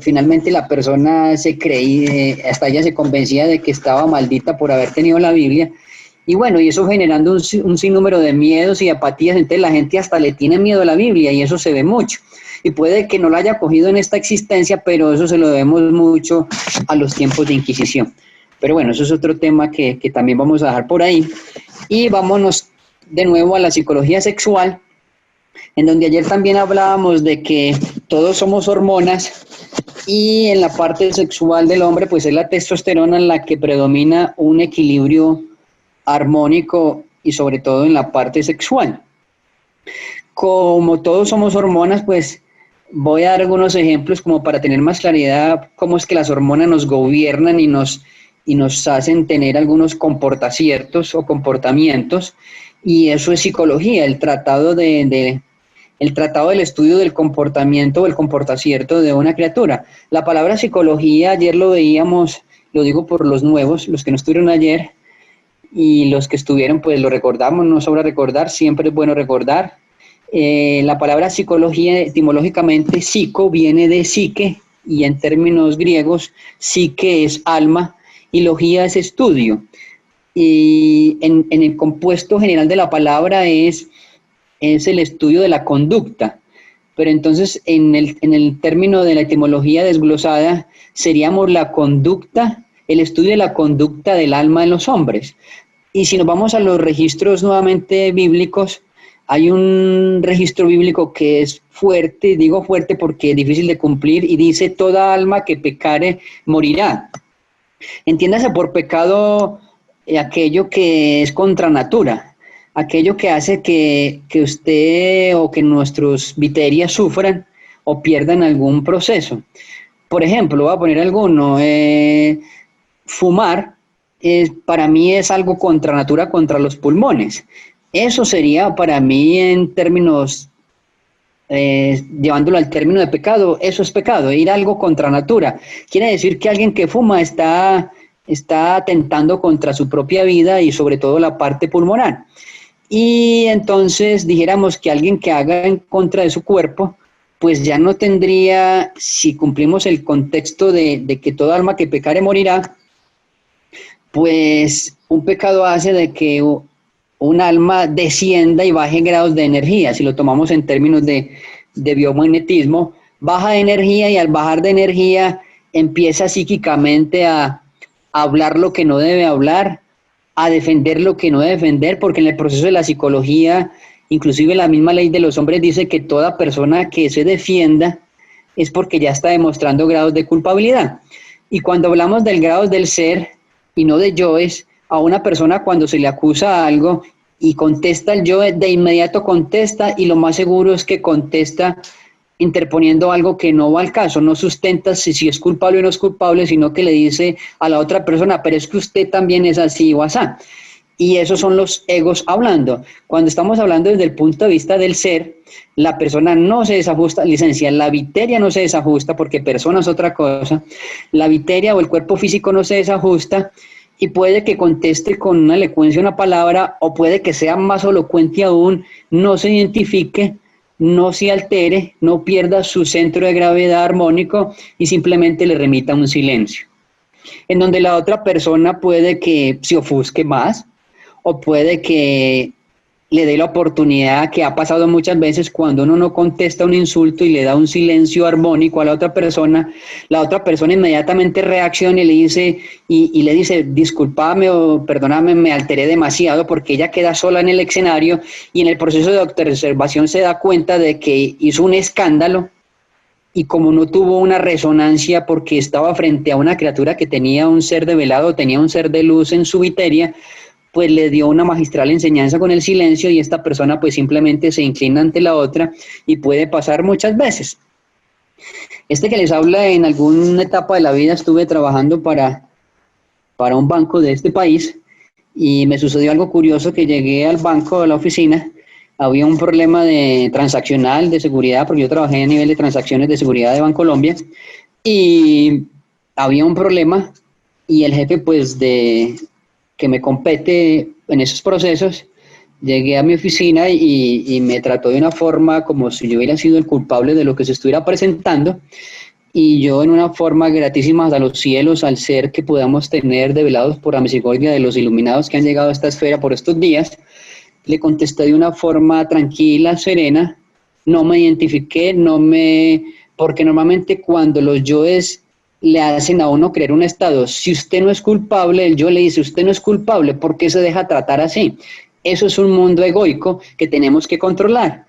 finalmente la persona se creía, hasta ella se convencía de que estaba maldita por haber tenido la Biblia. Y bueno, y eso generando un sinnúmero de miedos y apatías, entonces la gente hasta le tiene miedo a la Biblia, y eso se ve mucho. Y puede que no la haya cogido en esta existencia, pero eso se lo debemos mucho a los tiempos de Inquisición. Pero bueno, eso es otro tema que también vamos a dejar por ahí. Y vámonos de nuevo a la psicología sexual, en donde ayer también hablábamos de que todos somos hormonas, y en la parte sexual del hombre pues es la testosterona en la que predomina un equilibrio armónico, y sobre todo en la parte sexual. Como todos somos hormonas, pues voy a dar algunos ejemplos como para tener más claridad cómo es que las hormonas nos gobiernan y nos hacen tener algunos comportaciertos o comportamientos, y eso es psicología, el tratado del estudio del comportamiento o el comportacierto de una criatura. La palabra psicología, ayer lo veíamos, lo digo por los nuevos, los que no estuvieron ayer, y los que estuvieron pues lo recordamos, no sobra recordar, siempre es bueno recordar. La palabra psicología etimológicamente psico viene de psique, y en términos griegos psique es alma y logía es estudio, y en el compuesto general de la palabra es el estudio de la conducta, pero entonces en el término de la etimología desglosada seríamos la conducta, el estudio de la conducta del alma en los hombres. Y si nos vamos a los registros nuevamente bíblicos, hay un registro bíblico que es fuerte, digo fuerte porque es difícil de cumplir, y dice: toda alma que pecare morirá. Entiéndase por pecado aquello que es contra natura, aquello que hace que usted o que nuestros viterias sufran o pierdan algún proceso. Por ejemplo, voy a poner alguno, fumar. Para mí es algo contra natura, contra los pulmones. Eso sería para mí en términos, llevándolo al término de pecado, eso es pecado, ir algo contra natura. Quiere decir que alguien que fuma está atentando contra su propia vida y sobre todo la parte pulmonar. Y entonces dijéramos que alguien que haga en contra de su cuerpo, pues ya no tendría, si cumplimos el contexto de que toda alma que pecare morirá, pues un pecado hace de que un alma descienda y baje grados de energía. Si lo tomamos en términos de biomagnetismo, baja de energía, y al bajar de energía empieza psíquicamente a hablar lo que no debe hablar, a defender lo que no debe defender, porque en el proceso de la psicología, inclusive la misma ley de los hombres dice que toda persona que se defienda es porque ya está demostrando grados de culpabilidad. Y cuando hablamos del grado del ser y no de yoes, a una persona cuando se le acusa algo y contesta el yo, de inmediato contesta, y lo más seguro es que contesta interponiendo algo que no va al caso, no sustenta si es culpable o no es culpable, sino que le dice a la otra persona: pero es que usted también es así o asá. Y esos son los egos hablando. Cuando estamos hablando desde el punto de vista del ser, la persona no se desajusta, licencia, la viteria no se desajusta, porque persona es otra cosa, la viteria o el cuerpo físico no se desajusta, y puede que conteste con una elocuencia una palabra, o puede que sea más elocuente aún, no se identifique, no se altere, no pierda su centro de gravedad armónico, y simplemente le remita un silencio. En donde la otra persona puede que se ofusque más, o puede que le dé la oportunidad, que ha pasado muchas veces cuando uno no contesta un insulto y le da un silencio armónico a la otra persona inmediatamente reacciona y le dice, discúlpame o perdóname, me alteré demasiado, porque ella queda sola en el escenario, y en el proceso de autoobservación se da cuenta de que hizo un escándalo, y como no tuvo una resonancia porque estaba frente a una criatura que tenía un ser develado, tenía un ser de luz en su viteria, pues le dio una magistral enseñanza con el silencio, y esta persona pues simplemente se inclina ante la otra, y puede pasar muchas veces. Que les habla, en alguna etapa de la vida estuve trabajando para un banco de este país, y me sucedió algo curioso, que llegué al banco, a la oficina, había un problema de transaccional de seguridad, porque yo trabajé a nivel de transacciones de seguridad de Bancolombia, y había un problema, y el jefe pues que que me compete en esos procesos, llegué a mi oficina y me trató de una forma como si yo hubiera sido el culpable de lo que se estuviera presentando, y yo en una forma gratísima a los cielos, al ser que podamos tener develados por la misericordia de los iluminados que han llegado a esta esfera por estos días, le contesté de una forma tranquila, serena, no me identifiqué, porque normalmente cuando los yoes le hacen a uno creer un estado, si usted no es culpable, el yo le dice, usted no es culpable, ¿por qué se deja tratar así? Eso es un mundo egoico que tenemos que controlar.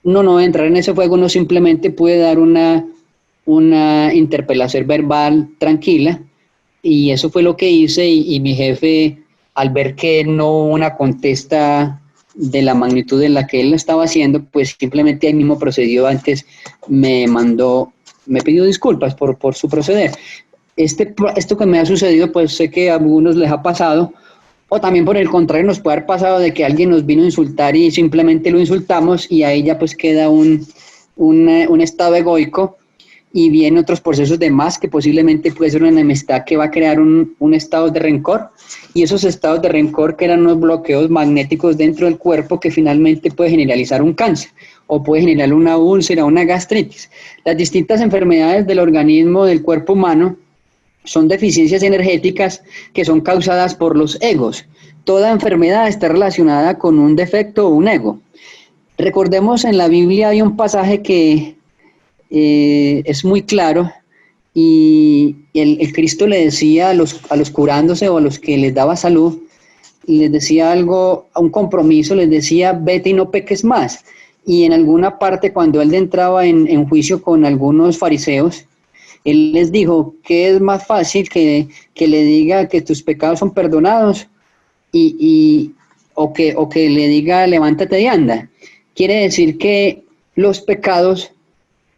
No voy a entrar en ese juego, no simplemente puede dar una interpelación verbal tranquila, y eso fue lo que hice, y mi jefe, al ver que no hubo una contesta de la magnitud en la que él lo estaba haciendo, pues simplemente ahí mismo procedió. Antes me pidió disculpas por su proceder. Esto que me ha sucedido, pues sé que a algunos les ha pasado, o también por el contrario nos puede haber pasado de que alguien nos vino a insultar y simplemente lo insultamos, y ahí ya pues queda un estado egoico, y vienen otros procesos de más, que posiblemente puede ser una enemistad que va a crear un estado de rencor, y esos estados de rencor que eran unos bloqueos magnéticos dentro del cuerpo que finalmente puede generalizar un cáncer o puede generar una úlcera, una gastritis. Las distintas enfermedades del organismo del cuerpo humano son deficiencias energéticas que son causadas por los egos. Toda enfermedad está relacionada con un defecto o un ego. Recordemos, en la Biblia hay un pasaje que es muy claro, y el Cristo le decía a los curándose o a los que les daba salud, les decía algo, a un compromiso, les decía, vete y no peques más. Y en alguna parte, cuando él entraba en juicio con algunos fariseos, él les dijo que es más fácil que le diga que tus pecados son perdonados o que le diga levántate y anda. Quiere decir que los pecados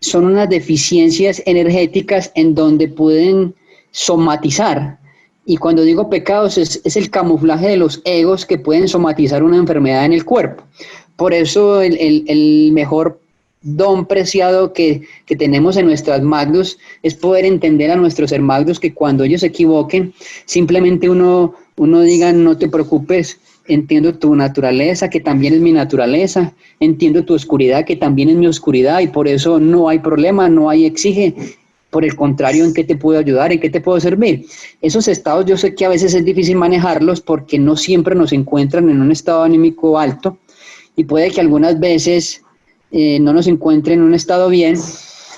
son unas deficiencias energéticas en donde pueden somatizar. Y cuando digo pecados es el camuflaje de los egos que pueden somatizar una enfermedad en el cuerpo. Por eso el mejor don preciado que tenemos en nuestras magdos es poder entender a nuestros hermagdos, que cuando ellos se equivoquen, simplemente uno diga, no te preocupes, entiendo tu naturaleza, que también es mi naturaleza, entiendo tu oscuridad, que también es mi oscuridad, y por eso no hay problema, no hay exige. Por el contrario, ¿en qué te puedo ayudar? ¿En qué te puedo servir? Esos estados yo sé que a veces es difícil manejarlos porque no siempre nos encuentran en un estado anímico alto, y puede que algunas veces no nos encuentren en un estado bien,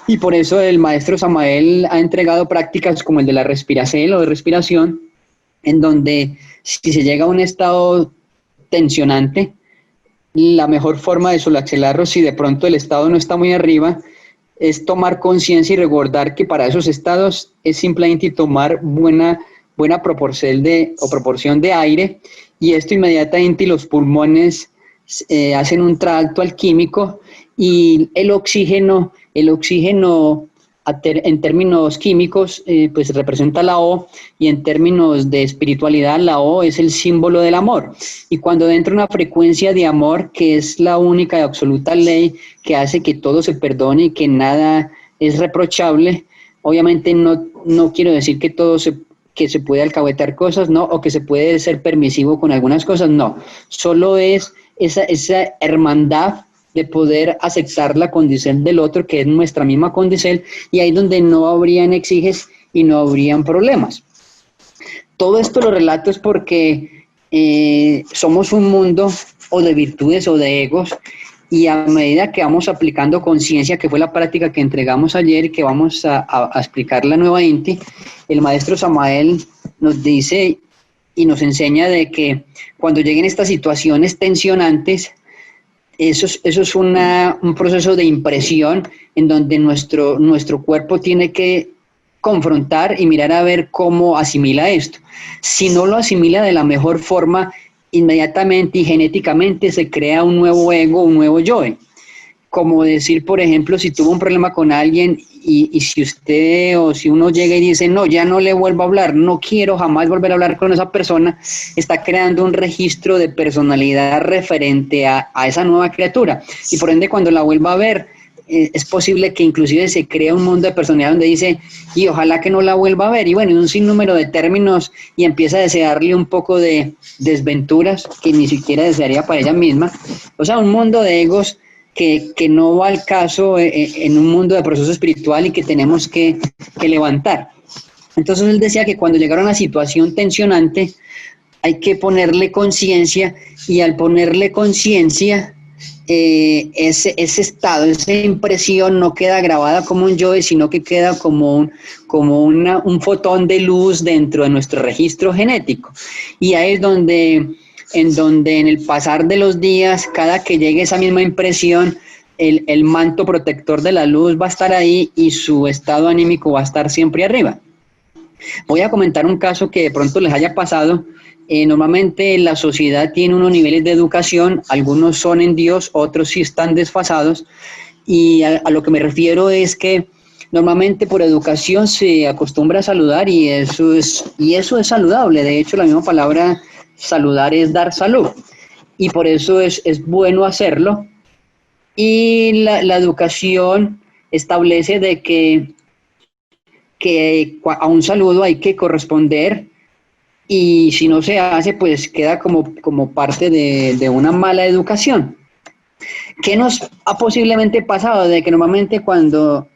y por eso el maestro Samael ha entregado prácticas como el de la respiración o de respiración, en donde si se llega a un estado tensionante, la mejor forma de solaxelarlo, si de pronto el estado no está muy arriba, es tomar conciencia y recordar que para esos estados es simplemente tomar buena proporción de aire, y esto inmediatamente los pulmones hacen un tracto alquímico, y el oxígeno en términos químicos pues representa la O, y en términos de espiritualidad la O es el símbolo del amor. Y cuando entra una frecuencia de amor, que es la única y absoluta ley que hace que todo se perdone y que nada es reprochable, obviamente no quiero decir que que se puede alcahuetar cosas, no, o que se puede ser permisivo con algunas cosas, no, solo es esa hermandad de poder aceptar la condición del otro, que es nuestra misma condición, y ahí donde no habrían exiges y no habrían problemas. Todo esto lo relato es porque somos un mundo o de virtudes o de egos, y a medida que vamos aplicando conciencia, que fue la práctica que entregamos ayer y que vamos a explicarla nuevamente, el maestro Samael nos dice y nos enseña de que cuando lleguen estas situaciones tensionantes, eso es un proceso de impresión en donde nuestro cuerpo tiene que confrontar y mirar a ver cómo asimila esto. Si no lo asimila de la mejor forma, inmediatamente y genéticamente se crea un nuevo ego, un nuevo yo. Como decir, por ejemplo, si tuvo un problema con alguien y si usted o si uno llega y dice, no, ya no le vuelvo a hablar, no quiero jamás volver a hablar con esa persona, está creando un registro de personalidad referente a esa nueva criatura. Y por ende, cuando la vuelva a ver, es posible que inclusive se crea un mundo de personalidad donde dice, y ojalá que no la vuelva a ver, y bueno, un sinnúmero de términos, y empieza a desearle un poco de desventuras que ni siquiera desearía para ella misma. O sea, un mundo de egos que no va al caso en un mundo de proceso espiritual y que tenemos que levantar. Entonces él decía que cuando llegara a una situación tensionante hay que ponerle conciencia, y al ponerle conciencia, ese estado, esa impresión no queda grabada como un yo, sino que queda como un fotón de luz dentro de nuestro registro genético. Y ahí es donde en el pasar de los días, cada que llegue esa misma impresión, el manto protector de la luz va a estar ahí y su estado anímico va a estar siempre arriba. Voy a comentar un caso que de pronto les haya pasado. Normalmente la sociedad tiene unos niveles de educación, algunos son en Dios, otros sí están desfasados, y a lo que me refiero es que normalmente por educación se acostumbra a saludar, y eso es saludable. De hecho, la misma palabra saludar es dar salud, y por eso es bueno hacerlo. Y la educación establece de que a un saludo hay que corresponder, y si no se hace, pues queda como parte de una mala educación. ¿Qué nos ha posiblemente pasado? De que normalmente cuando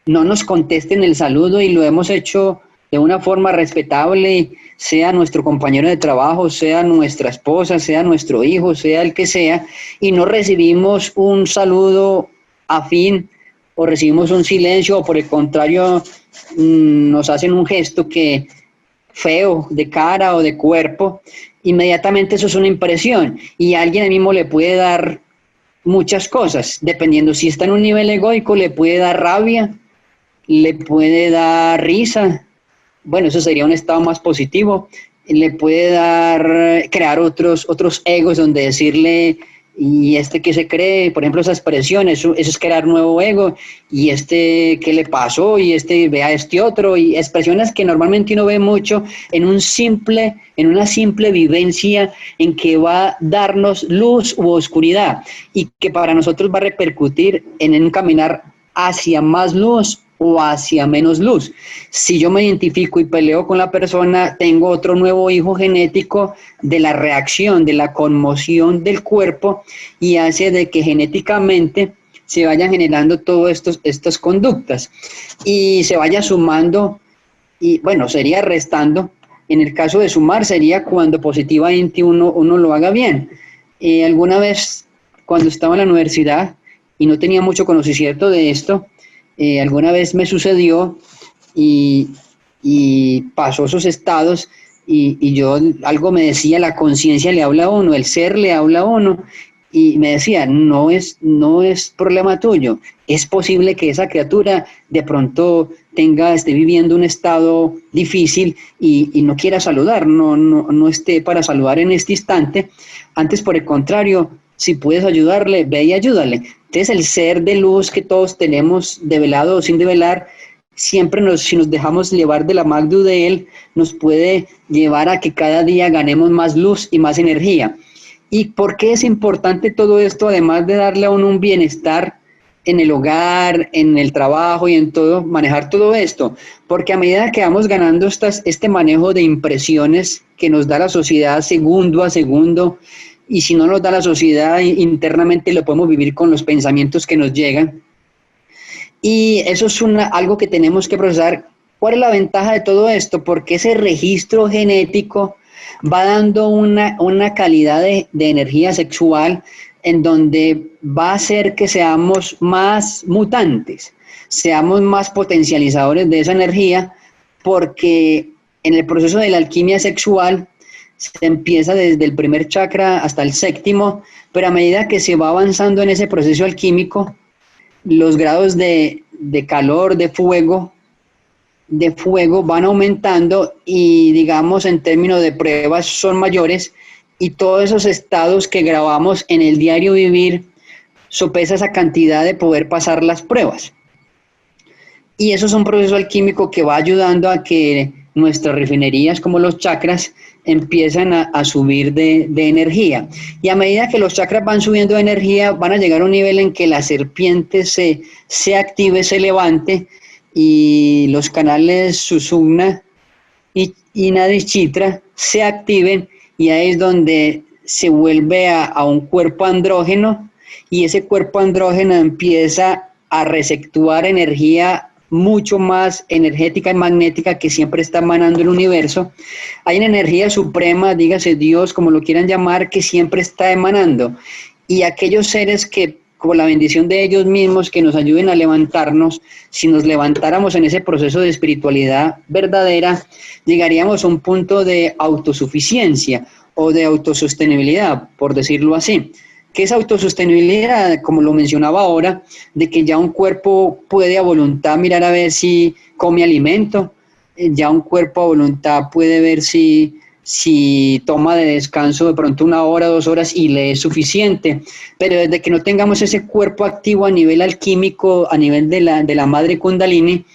no nos contesten el saludo y lo hemos hecho de una forma respetable, sea nuestro compañero de trabajo, sea nuestra esposa, sea nuestro hijo, sea el que sea, y no recibimos un saludo afín, o recibimos un silencio, o por el contrario nos hacen un gesto que feo de cara o de cuerpo, inmediatamente eso es una impresión, y a alguien mismo le puede dar muchas cosas, dependiendo si está en un nivel egoico, le puede dar rabia, le puede dar risa, bueno, eso sería un estado más positivo, le puede dar, crear otros egos donde decirle, y este que se cree, por ejemplo, esa expresión, eso es crear nuevo ego, y este qué le pasó, y este vea este otro, y expresiones que normalmente uno ve mucho en una simple vivencia en que va a darnos luz u oscuridad, y que para nosotros va a repercutir en un caminar hacia más luz o hacia menos luz. Si yo me identifico y peleo con la persona, tengo otro nuevo hijo genético de la reacción, de la conmoción del cuerpo, y hace de que genéticamente se vayan generando todas estas conductas y se vaya sumando, y bueno, sería restando. En el caso de sumar sería cuando positivamente uno lo haga bien. Alguna vez cuando estaba en la universidad y no tenía mucho conocimiento de esto, alguna vez me sucedió y pasó esos estados, y yo, algo me decía, la conciencia le habla a uno, el ser le habla a uno, y me decía, no es problema tuyo, es posible que esa criatura de pronto esté viviendo un estado difícil y no quiera saludar, no esté para saludar en este instante, antes por el contrario, si puedes ayudarle, ve y ayúdale. Entonces el ser de luz que todos tenemos, develado o sin develar, siempre si nos dejamos llevar de la magdu de él, nos puede llevar a que cada día ganemos más luz y más energía. ¿Y por qué es importante todo esto? Además de darle a uno un bienestar en el hogar, en el trabajo y en todo, manejar todo esto, porque a medida que vamos ganando este manejo de impresiones que nos da la sociedad segundo a segundo, y si no nos da la sociedad internamente, lo podemos vivir con los pensamientos que nos llegan, y eso es algo que tenemos que procesar. ¿Cuál es la ventaja de todo esto? Porque ese registro genético va dando una calidad de energía sexual en donde va a hacer que seamos más mutantes, seamos más potencializadores de esa energía, porque en el proceso de la alquimia sexual se empieza desde el primer chakra hasta el séptimo, pero a medida que se va avanzando en ese proceso alquímico, los grados de calor, de fuego van aumentando, y digamos en términos de pruebas son mayores, y todos esos estados que grabamos en el diario vivir sopesa esa cantidad de poder pasar las pruebas. Y eso es un proceso alquímico que va ayudando a que nuestras refinerías, como los chakras, empiezan a subir de energía. Y a medida que los chakras van subiendo de energía, van a llegar a un nivel en que la serpiente se active, se levante, y los canales Sushumna y Nadishchitra se activen, y ahí es donde se vuelve a un cuerpo andrógeno, y ese cuerpo andrógeno empieza a receptuar energía mucho más energética y magnética que siempre está emanando el universo. Hay una energía suprema, dígase Dios, como lo quieran llamar, que siempre está emanando, y aquellos seres que, con la bendición de ellos mismos, que nos ayuden a levantarnos, si nos levantáramos en ese proceso de espiritualidad verdadera, llegaríamos a un punto de autosuficiencia o de autosostenibilidad, por decirlo así. ¿Qué es autosostenibilidad? Como lo mencionaba ahora, de que ya un cuerpo puede a voluntad mirar a ver si come alimento, ya un cuerpo a voluntad puede ver si toma de descanso de pronto 1 hora, 2 horas y le es suficiente, pero desde que no tengamos ese cuerpo activo a nivel alquímico, a nivel de la madre Kundalini,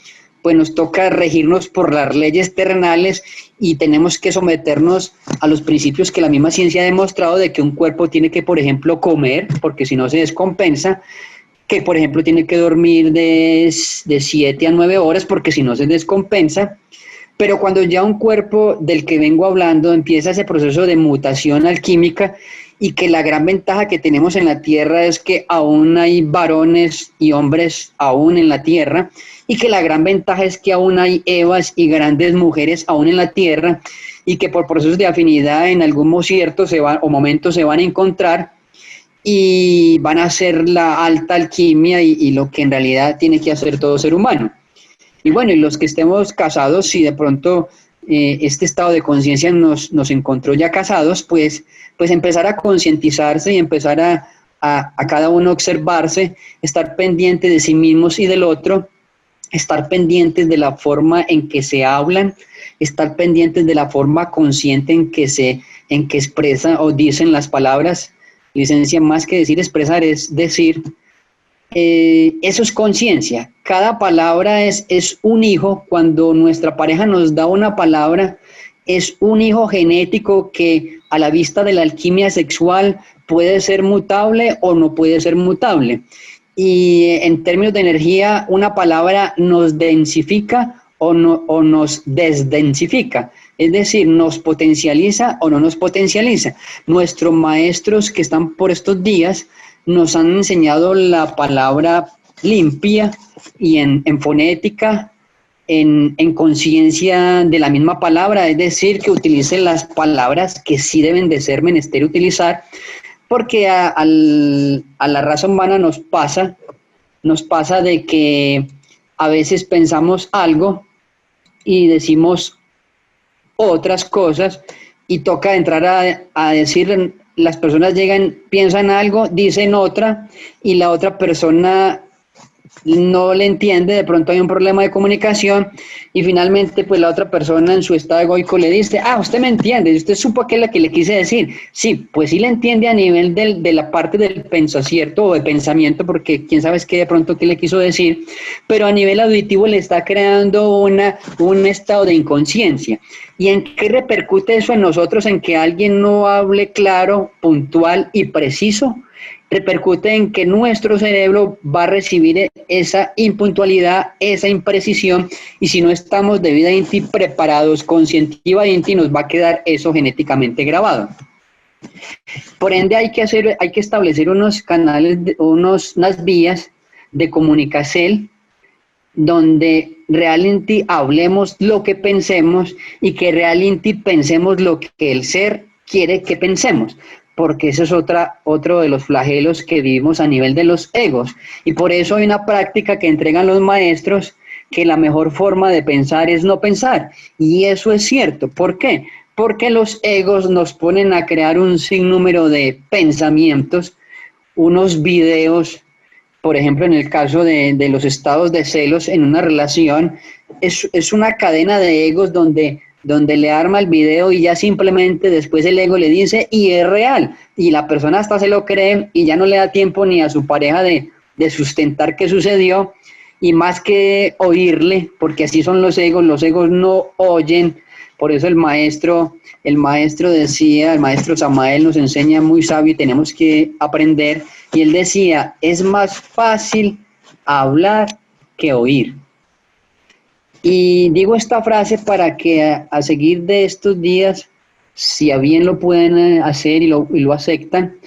pues nos toca regirnos por las leyes terrenales y tenemos que someternos a los principios que la misma ciencia ha demostrado, de que un cuerpo tiene que, por ejemplo, comer, porque si no se descompensa, que por ejemplo tiene que dormir de 7 a 9 horas, porque si no se descompensa. Pero cuando ya un cuerpo del que vengo hablando empieza ese proceso de mutación alquímica, y que la gran ventaja que tenemos en la Tierra es que aún hay varones y hombres aún en la Tierra, y que la gran ventaja es que aún hay Evas y grandes mujeres aún en la Tierra, y que por procesos de afinidad en algún momento se van a encontrar y van a hacer la alta alquimia y lo que en realidad tiene que hacer todo ser humano. Y bueno, y los que estemos casados, si de pronto este estado de conciencia nos encontró ya casados, pues empezar a concientizarse y empezar a cada uno observarse, estar pendiente de sí mismos y del otro, estar pendientes de la forma en que se hablan, estar pendientes de la forma consciente en que expresan o dicen las palabras. Licencia, más que decir expresar, es decir. Eso es conciencia. Cada palabra es un hijo. Cuando nuestra pareja nos da una palabra, es un hijo genético que a la vista de la alquimia sexual puede ser mutable o no puede ser mutable. Y en términos de energía, una palabra nos densifica o nos desdensifica. Es decir, nos potencializa o no nos potencializa. Nuestros maestros que están por estos días nos han enseñado la palabra limpia, y en fonética, en conciencia de la misma palabra, es decir, que utilicen las palabras que sí deben de ser menester utilizar, porque a la raza humana nos pasa de que a veces pensamos algo y decimos otras cosas, y toca entrar a decir. Las personas llegan, piensan algo, dicen otra, y la otra persona no le entiende, de pronto hay un problema de comunicación, y finalmente pues la otra persona en su estado egoico le dice: usted me entiende, usted supo que es lo que le quise decir. Sí, pues sí le entiende a nivel de la parte del pensacierto o de pensamiento, porque quién sabe qué de pronto qué le quiso decir, pero a nivel auditivo le está creando un estado de inconsciencia. ¿Y en qué repercute eso en nosotros? En que alguien no hable claro, puntual y preciso. Repercute en que nuestro cerebro va a recibir esa impuntualidad, esa imprecisión, y si no estamos debidamente preparados conscientivamente, nos va a quedar eso genéticamente grabado. Por ende, hay que establecer unos canales, unas vías de comunicación donde realmente hablemos lo que pensemos, y que realmente pensemos lo que el ser quiere que pensemos, porque ese es otro de los flagelos que vivimos a nivel de los egos. Y por eso hay una práctica que entregan los maestros, que la mejor forma de pensar es no pensar, y eso es cierto. ¿Por qué? Porque los egos nos ponen a crear un sinnúmero de pensamientos, unos videos. Por ejemplo, en el caso de los estados de celos en una relación, es una cadena de egos donde le arma el video, y ya simplemente después el ego le dice, y es real, y la persona hasta se lo cree, y ya no le da tiempo ni a su pareja de sustentar qué sucedió, y más que oírle, porque así son los egos no oyen. Por eso el maestro decía, el maestro Samael nos enseña muy sabio y tenemos que aprender, y él decía, es más fácil hablar que oír. Y digo esta frase para que a seguir de estos días, si a bien lo pueden hacer y lo aceptan,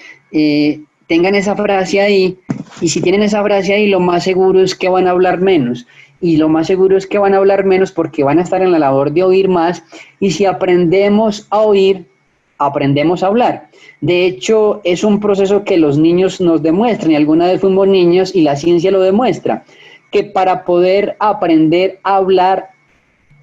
tengan esa frase ahí, y si tienen esa frase ahí, lo más seguro es que van a hablar menos, y lo más seguro es que van a hablar menos porque van a estar en la labor de oír más, y si aprendemos a oír, aprendemos a hablar. De hecho, es un proceso que los niños nos demuestran, y alguna vez fuimos niños y la ciencia lo demuestra, que para poder aprender a hablar,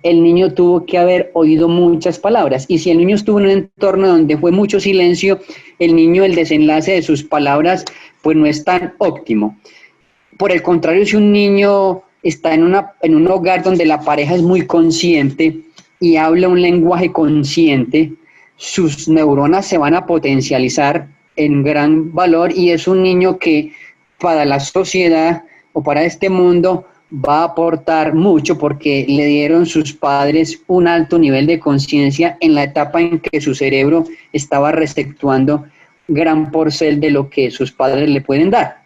el niño tuvo que haber oído muchas palabras, y si el niño estuvo en un entorno donde fue mucho silencio, el niño, el desenlace de sus palabras, pues no es tan óptimo. Por el contrario, si un niño está en un hogar donde la pareja es muy consciente y habla un lenguaje consciente, sus neuronas se van a potencializar en gran valor, y es un niño que para la sociedad o para este mundo va a aportar mucho porque le dieron sus padres un alto nivel de conciencia en la etapa en que su cerebro estaba receptuando gran porcel de lo que sus padres le pueden dar.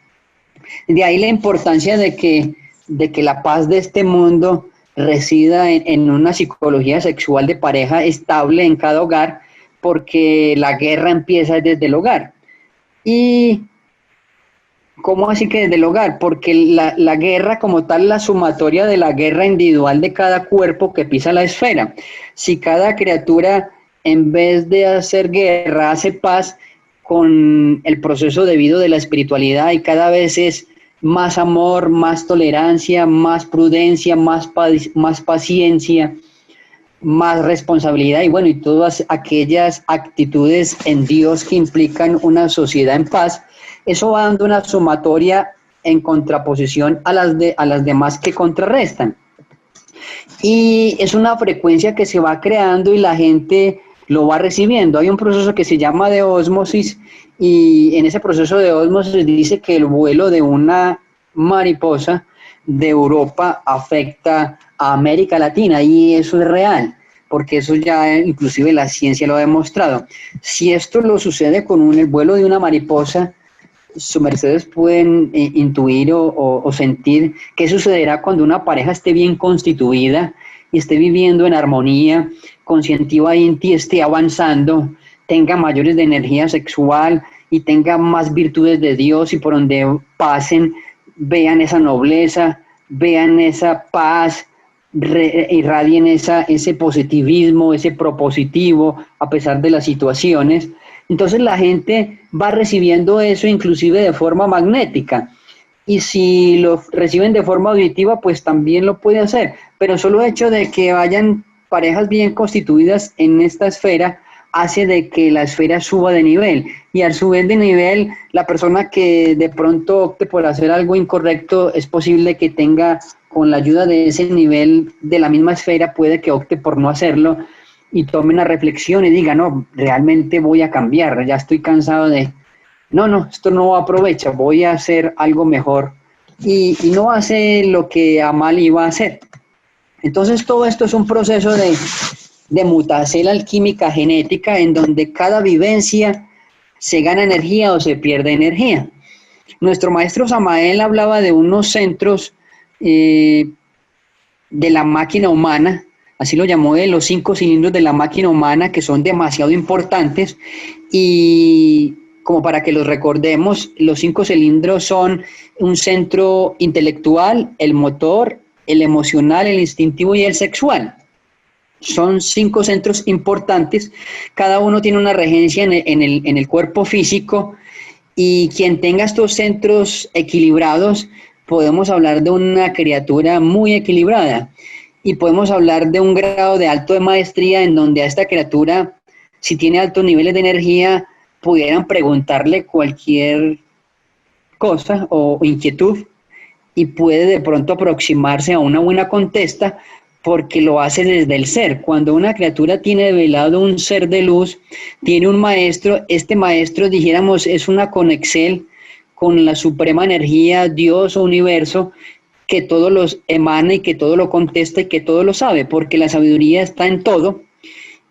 De ahí la importancia de que la paz de este mundo resida en una psicología sexual de pareja estable en cada hogar, porque la guerra empieza desde el hogar. ¿Y cómo así que desde el hogar? Porque la guerra como tal, la sumatoria de la guerra individual de cada cuerpo que pisa la esfera. Si cada criatura, en vez de hacer guerra, hace paz con el proceso debido de la espiritualidad, y cada vez es más amor, más tolerancia, más prudencia, más paciencia, más responsabilidad, y bueno, y todas aquellas actitudes en Dios que implican una sociedad en paz, eso va dando una sumatoria en contraposición a las demás que contrarrestan. Y es una frecuencia que se va creando y la gente lo va recibiendo. Hay un proceso que se llama de ósmosis, y en ese proceso de ósmosis dice que el vuelo de una mariposa de Europa afecta a América Latina, y eso es real, porque eso ya inclusive la ciencia lo ha demostrado. Si esto lo sucede con el vuelo de una mariposa, sus mercedes pueden intuir o sentir qué sucederá cuando una pareja esté bien constituida y esté viviendo en armonía, conscientiva y esté avanzando, tenga mayores de energía sexual y tenga más virtudes de Dios, y por donde pasen vean esa nobleza, vean esa paz, irradien ese positivismo, ese propositivo a pesar de las situaciones. Entonces la gente va recibiendo eso inclusive de forma magnética, y si lo reciben de forma auditiva, pues también lo puede hacer, pero solo el hecho de que vayan parejas bien constituidas en esta esfera hace de que la esfera suba de nivel, y al subir de nivel, la persona que de pronto opte por hacer algo incorrecto, es posible que tenga, con la ayuda de ese nivel de la misma esfera, puede que opte por no hacerlo y tome una reflexión y diga, no, realmente voy a cambiar, ya estoy cansado de, no, esto no aprovecha, voy a hacer algo mejor, y no hace lo que Amal iba a hacer. Entonces todo esto es un proceso de mutación alquímica genética, en donde cada vivencia se gana energía o se pierde energía. Nuestro maestro Samael hablaba de unos centros de la máquina humana, así lo llamó, de los 5 cilindros de la máquina humana, que son demasiado importantes, y como para que los recordemos, los 5 cilindros son un centro intelectual, el motor, el emocional, el instintivo y el sexual. Son 5 centros importantes, cada uno tiene una regencia en el cuerpo físico, y quien tenga estos centros equilibrados, podemos hablar de una criatura muy equilibrada, y podemos hablar de un grado de alto de maestría, en donde a esta criatura, si tiene altos niveles de energía, pudieran preguntarle cualquier cosa o inquietud, y puede de pronto aproximarse a una buena contesta, porque lo hace desde el ser. Cuando una criatura tiene develado un ser de luz, tiene un maestro, este maestro, dijéramos, es una conexel con la suprema energía, Dios o universo, que todo los emana y que todo lo contesta y que todo lo sabe, porque la sabiduría está en todo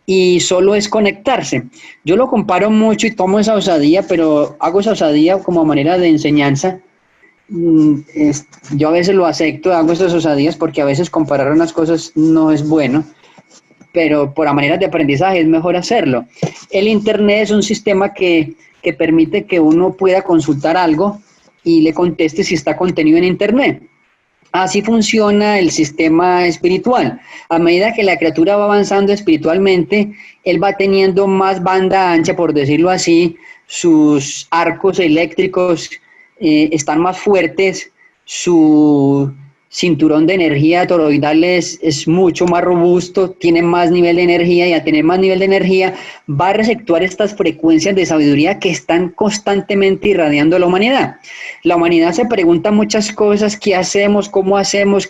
y solo es conectarse. Yo lo comparo mucho y tomo esa osadía, pero hago esa osadía como manera de enseñanza. Yo a veces lo acepto, hago estas osadías porque a veces comparar unas cosas no es bueno, pero por manera de aprendizaje es mejor hacerlo. El Internet es un sistema que permite que uno pueda consultar algo y le conteste si está contenido en Internet. Así funciona el sistema espiritual. A medida que la criatura va avanzando espiritualmente, él va teniendo más banda ancha, por decirlo así, sus arcos eléctricos están más fuertes, su cinturón de energía toroidal es mucho más robusto, tiene más nivel de energía y al tener más nivel de energía va a receptuar estas frecuencias de sabiduría que están constantemente irradiando a la humanidad. La humanidad se pregunta muchas cosas, ¿qué hacemos? ¿Cómo hacemos?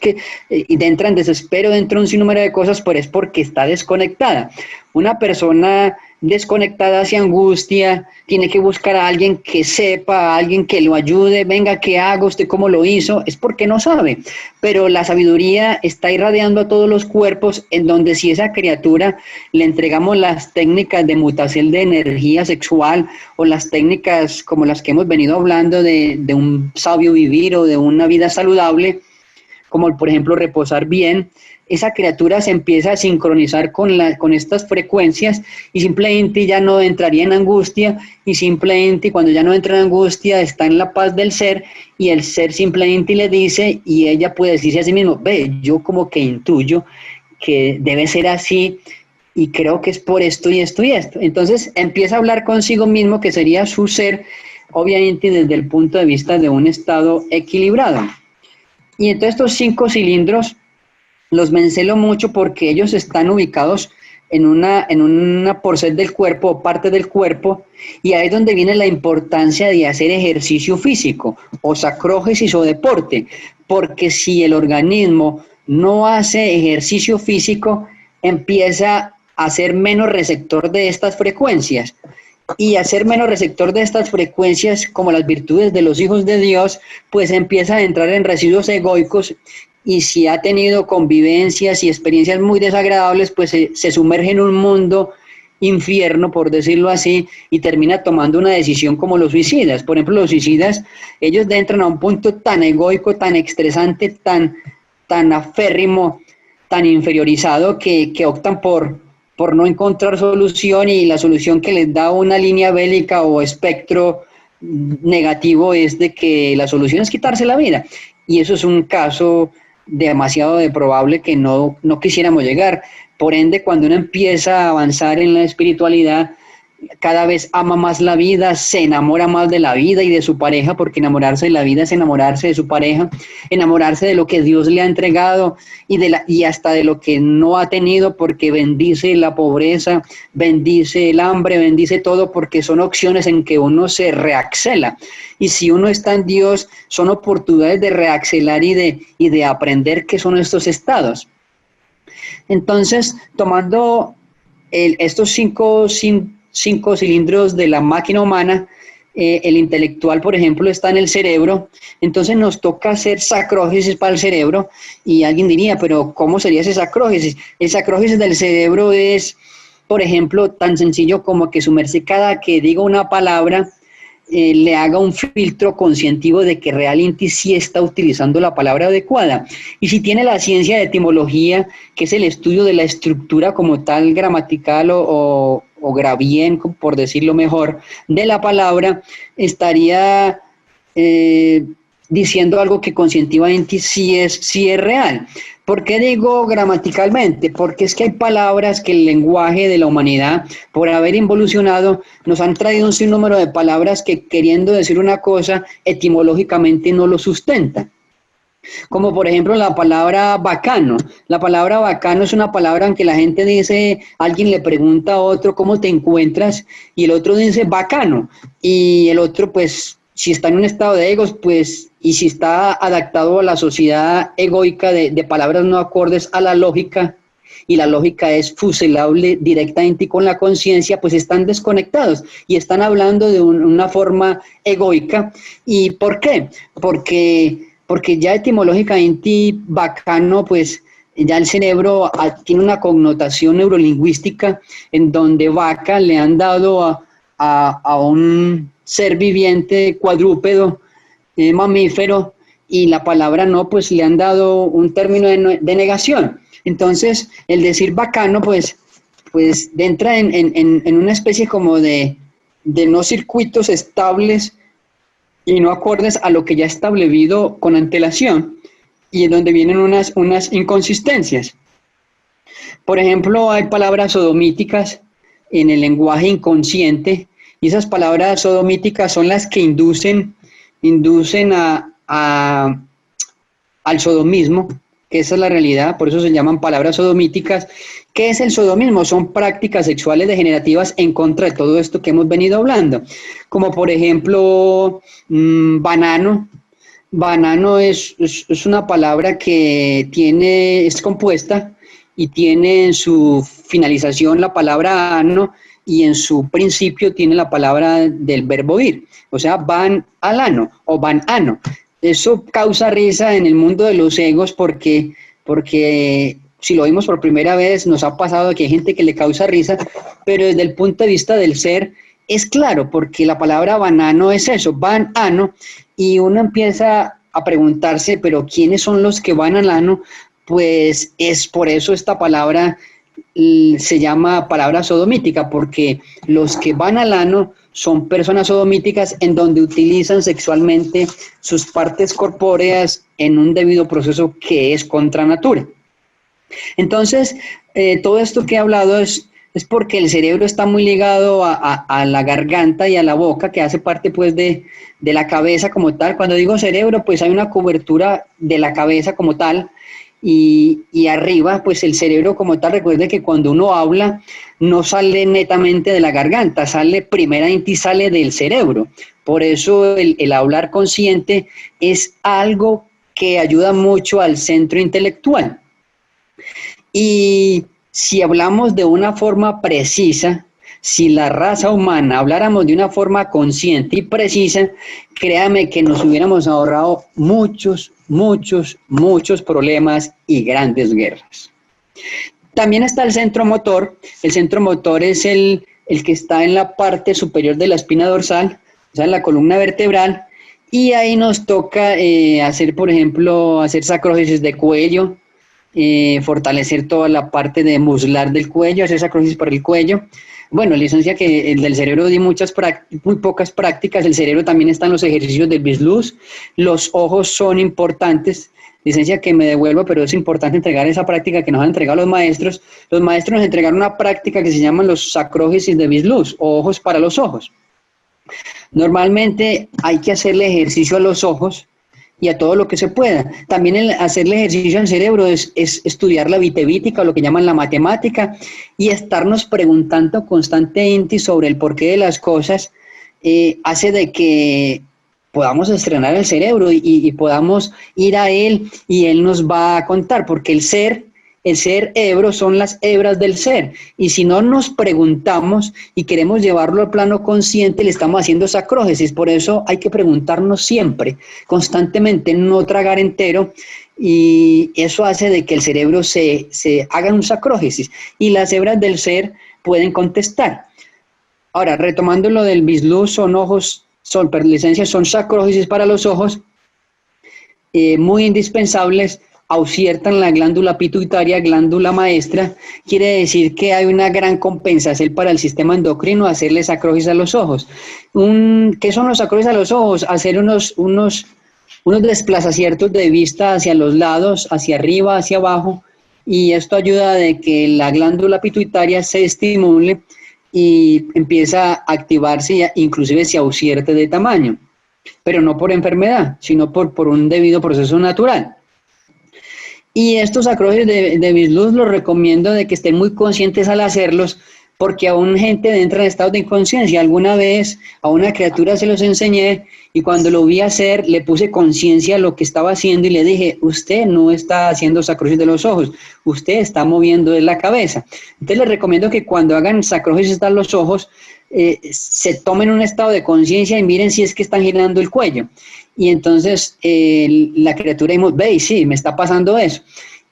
Y entra en desespero, entra un sinnúmero de cosas, pero es porque está desconectada. Una persona desconectada se angustia, tiene que buscar a alguien que sepa, a alguien que lo ayude, venga, ¿qué hago? ¿Usted cómo lo hizo? Es porque no sabe, pero la sabiduría está irradiando a todos los cuerpos, en donde si esa criatura le entregamos las técnicas de mutación de energía sexual o las técnicas como las que hemos venido hablando de un sabio vivir o de una vida saludable, como por ejemplo reposar bien, esa criatura se empieza a sincronizar con estas frecuencias y simplemente ya no entraría en angustia y simplemente cuando ya no entra en angustia está en la paz del ser y el ser simplemente le dice y ella puede decirse a sí mismo, ve, yo como que intuyo que debe ser así y creo que es por esto y esto y esto. Entonces empieza a hablar consigo mismo que sería su ser, obviamente desde el punto de vista de un estado equilibrado. Y entonces estos 5 cilindros los mencelo mucho porque ellos están ubicados en una porción del cuerpo o parte del cuerpo y ahí es donde viene la importancia de hacer ejercicio físico o sacrógesis o deporte, porque si el organismo no hace ejercicio físico empieza a ser menos receptor de estas frecuencias y a ser menos receptor de estas frecuencias como las virtudes de los hijos de Dios, pues empieza a entrar en residuos egoicos y si ha tenido convivencias y experiencias muy desagradables, pues se sumerge en un mundo infierno, por decirlo así, y termina tomando una decisión como los suicidas. Por ejemplo, los suicidas, ellos entran a un punto tan egoico, tan estresante, tan aférrimo, tan interiorizado, que optan por no encontrar solución y la solución que les da una línea bélica o espectro negativo es de que la solución es quitarse la vida. Y eso es un caso demasiado probable que no quisiéramos llegar. Por ende, cuando uno empieza a avanzar en la espiritualidad, cada vez ama más la vida, se enamora más de la vida y de su pareja, porque enamorarse de la vida es enamorarse de su pareja, enamorarse de lo que Dios le ha entregado y hasta de lo que no ha tenido, porque bendice la pobreza, bendice el hambre, bendice todo, porque son opciones en que uno se reaxela. Y si uno está en Dios, son oportunidades de reaxelar y de aprender qué son estos estados. Entonces, tomando estos cinco cilindros de la máquina humana, el intelectual, por ejemplo, está en el cerebro, entonces nos toca hacer sacrógesis para el cerebro, y alguien diría, pero ¿cómo sería ese sacrógesis? El sacrógesis del cerebro es, por ejemplo, tan sencillo como que su merced cada que diga una palabra, le haga un filtro conscientivo de que realmente sí está utilizando la palabra adecuada. Y si tiene la ciencia de etimología, que es el estudio de la estructura como tal gramatical o grabien, por decirlo mejor, de la palabra, estaría diciendo algo que conscientivamente sí es real. ¿Por qué digo gramaticalmente? Porque es que hay palabras que el lenguaje de la humanidad, por haber involucionado, nos han traído un sinnúmero de palabras que queriendo decir una cosa, etimológicamente no lo sustentan. Como por ejemplo la palabra bacano. La palabra bacano es una palabra en que la gente dice, alguien le pregunta a otro, ¿cómo te encuentras? Y el otro dice bacano. Y el otro, pues, si está en un estado de egos, pues, y si está adaptado a la sociedad egoica de palabras no acordes a la lógica, y la lógica es fusilable directamente con la conciencia, pues están desconectados y están hablando de una forma egoica. ¿Y por qué? Porque porque ya etimológicamente bacano, pues ya el cerebro tiene una connotación neurolingüística en donde vaca le han dado a un ser viviente cuadrúpedo, mamífero, y la palabra no, pues le han dado un término de negación. Entonces, el decir bacano, pues entra en una especie como de no circuitos estables y no acordes a lo que ya establecido con antelación, y en donde vienen unas inconsistencias. Por ejemplo, hay palabras sodomíticas en el lenguaje inconsciente, y esas palabras sodomíticas son las que inducen al sodomismo, que esa es la realidad, por eso se llaman palabras sodomíticas. ¿Qué es el sodomismo? Son prácticas sexuales degenerativas en contra de todo esto que hemos venido hablando, como por ejemplo, banano. Banano es una palabra que es compuesta y tiene en su finalización la palabra ano, y en su principio tiene la palabra del verbo ir, o sea, van al ano o van ano. Eso causa risa en el mundo de los egos porque si lo vimos por primera vez nos ha pasado que hay gente que le causa risa, pero desde el punto de vista del ser es claro, porque la palabra banano es eso, van ano, y uno empieza a preguntarse, pero ¿quiénes son los que van al ano? Pues es por eso esta palabra se llama palabra sodomítica, porque los que van al ano son personas sodomíticas en donde utilizan sexualmente sus partes corpóreas en un debido proceso que es contra natura. Entonces, todo esto que he hablado es porque el cerebro está muy ligado a la garganta y a la boca, que hace parte pues de la cabeza como tal. Cuando digo cerebro, pues hay una cobertura de la cabeza como tal, y arriba, pues el cerebro como tal. Recuerde que cuando uno habla, no sale netamente de la garganta, primeramente sale del cerebro. Por eso el hablar consciente es algo que ayuda mucho al centro intelectual. Y si hablamos de una forma precisa, si la raza humana habláramos de una forma consciente y precisa, créame que nos hubiéramos ahorrado muchos problemas y grandes guerras. También está el centro motor. El centro motor es el que está en la parte superior de la espina dorsal, o sea, en la columna vertebral, y ahí nos toca hacer, por ejemplo, hacer sacrógesis de cuello, fortalecer toda la parte de muscular del cuello, hacer sacrógesis para el cuello. Bueno, licencia que el del cerebro di muy pocas prácticas. El cerebro también está en los ejercicios del bisluz. Los ojos son importantes, licencia que me devuelvo, pero es importante entregar esa práctica que nos han entregado los maestros. Los maestros nos entregaron una práctica que se llama los sacrógesis de bisluz, o ojos para los ojos. Normalmente hay que hacerle ejercicio a los ojos y a todo lo que se pueda. También hacerle ejercicio al cerebro es estudiar la vitevítica, o lo que llaman la matemática, y estarnos preguntando constantemente sobre el porqué de las cosas, hace de que podamos estrenar el cerebro y podamos ir a él, y él nos va a contar, porque el ser hebro son las hebras del ser, y si no nos preguntamos y queremos llevarlo al plano consciente, le estamos haciendo sacrógesis. Por eso hay que preguntarnos siempre, constantemente, no tragar entero, y eso hace de que el cerebro se haga un sacrógesis, y las hebras del ser pueden contestar. Ahora, retomando lo del bisluz, son sacrógesis para los ojos, muy indispensables. Ausiertan la glándula pituitaria, glándula maestra. Quiere decir que hay una gran compensación para el sistema endocrino hacerle sacrógesis a los ojos. ¿Qué son los sacrógesis a los ojos? Hacer unos desplazamientos de vista hacia los lados, hacia arriba, hacia abajo, y esto ayuda a que la glándula pituitaria se estimule y empieza a activarse, e inclusive se ausierte de tamaño, pero no por enfermedad, sino por un debido proceso natural. Y estos sacrógesis de bisluz los recomiendo de que estén muy conscientes al hacerlos, porque aún gente entra en estado de inconsciencia. Alguna vez a una criatura se los enseñé, y cuando lo vi hacer le puse conciencia a lo que estaba haciendo y le dije: usted no está haciendo sacrógesis de los ojos, usted está moviendo la cabeza. Entonces les recomiendo que cuando hagan sacrógesis a los ojos, se tomen un estado de conciencia y miren si es que están girando el cuello. Y entonces la criatura dijo, ve, sí, me está pasando eso.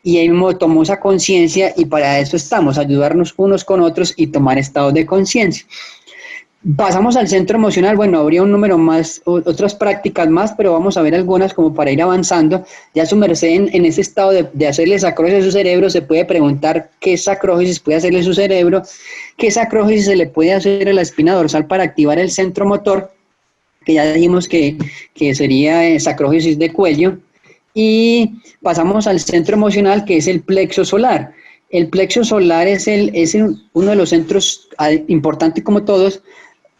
Y él mismo tomó esa conciencia y para eso estamos, ayudarnos unos con otros y tomar estados de conciencia. Pasamos al centro emocional, bueno, habría un número más, otras prácticas más, pero vamos a ver algunas como para ir avanzando. Ya su merced en ese estado de hacerle sacrógesis a su cerebro, se puede preguntar qué sacrógesis puede hacerle su cerebro, qué sacrógesis se le puede hacer a la espina dorsal para activar el centro motor, que ya dijimos que sería sacrógesis de cuello, y pasamos al centro emocional, que es el plexo solar. El plexo solar es uno de los centros importantes como todos,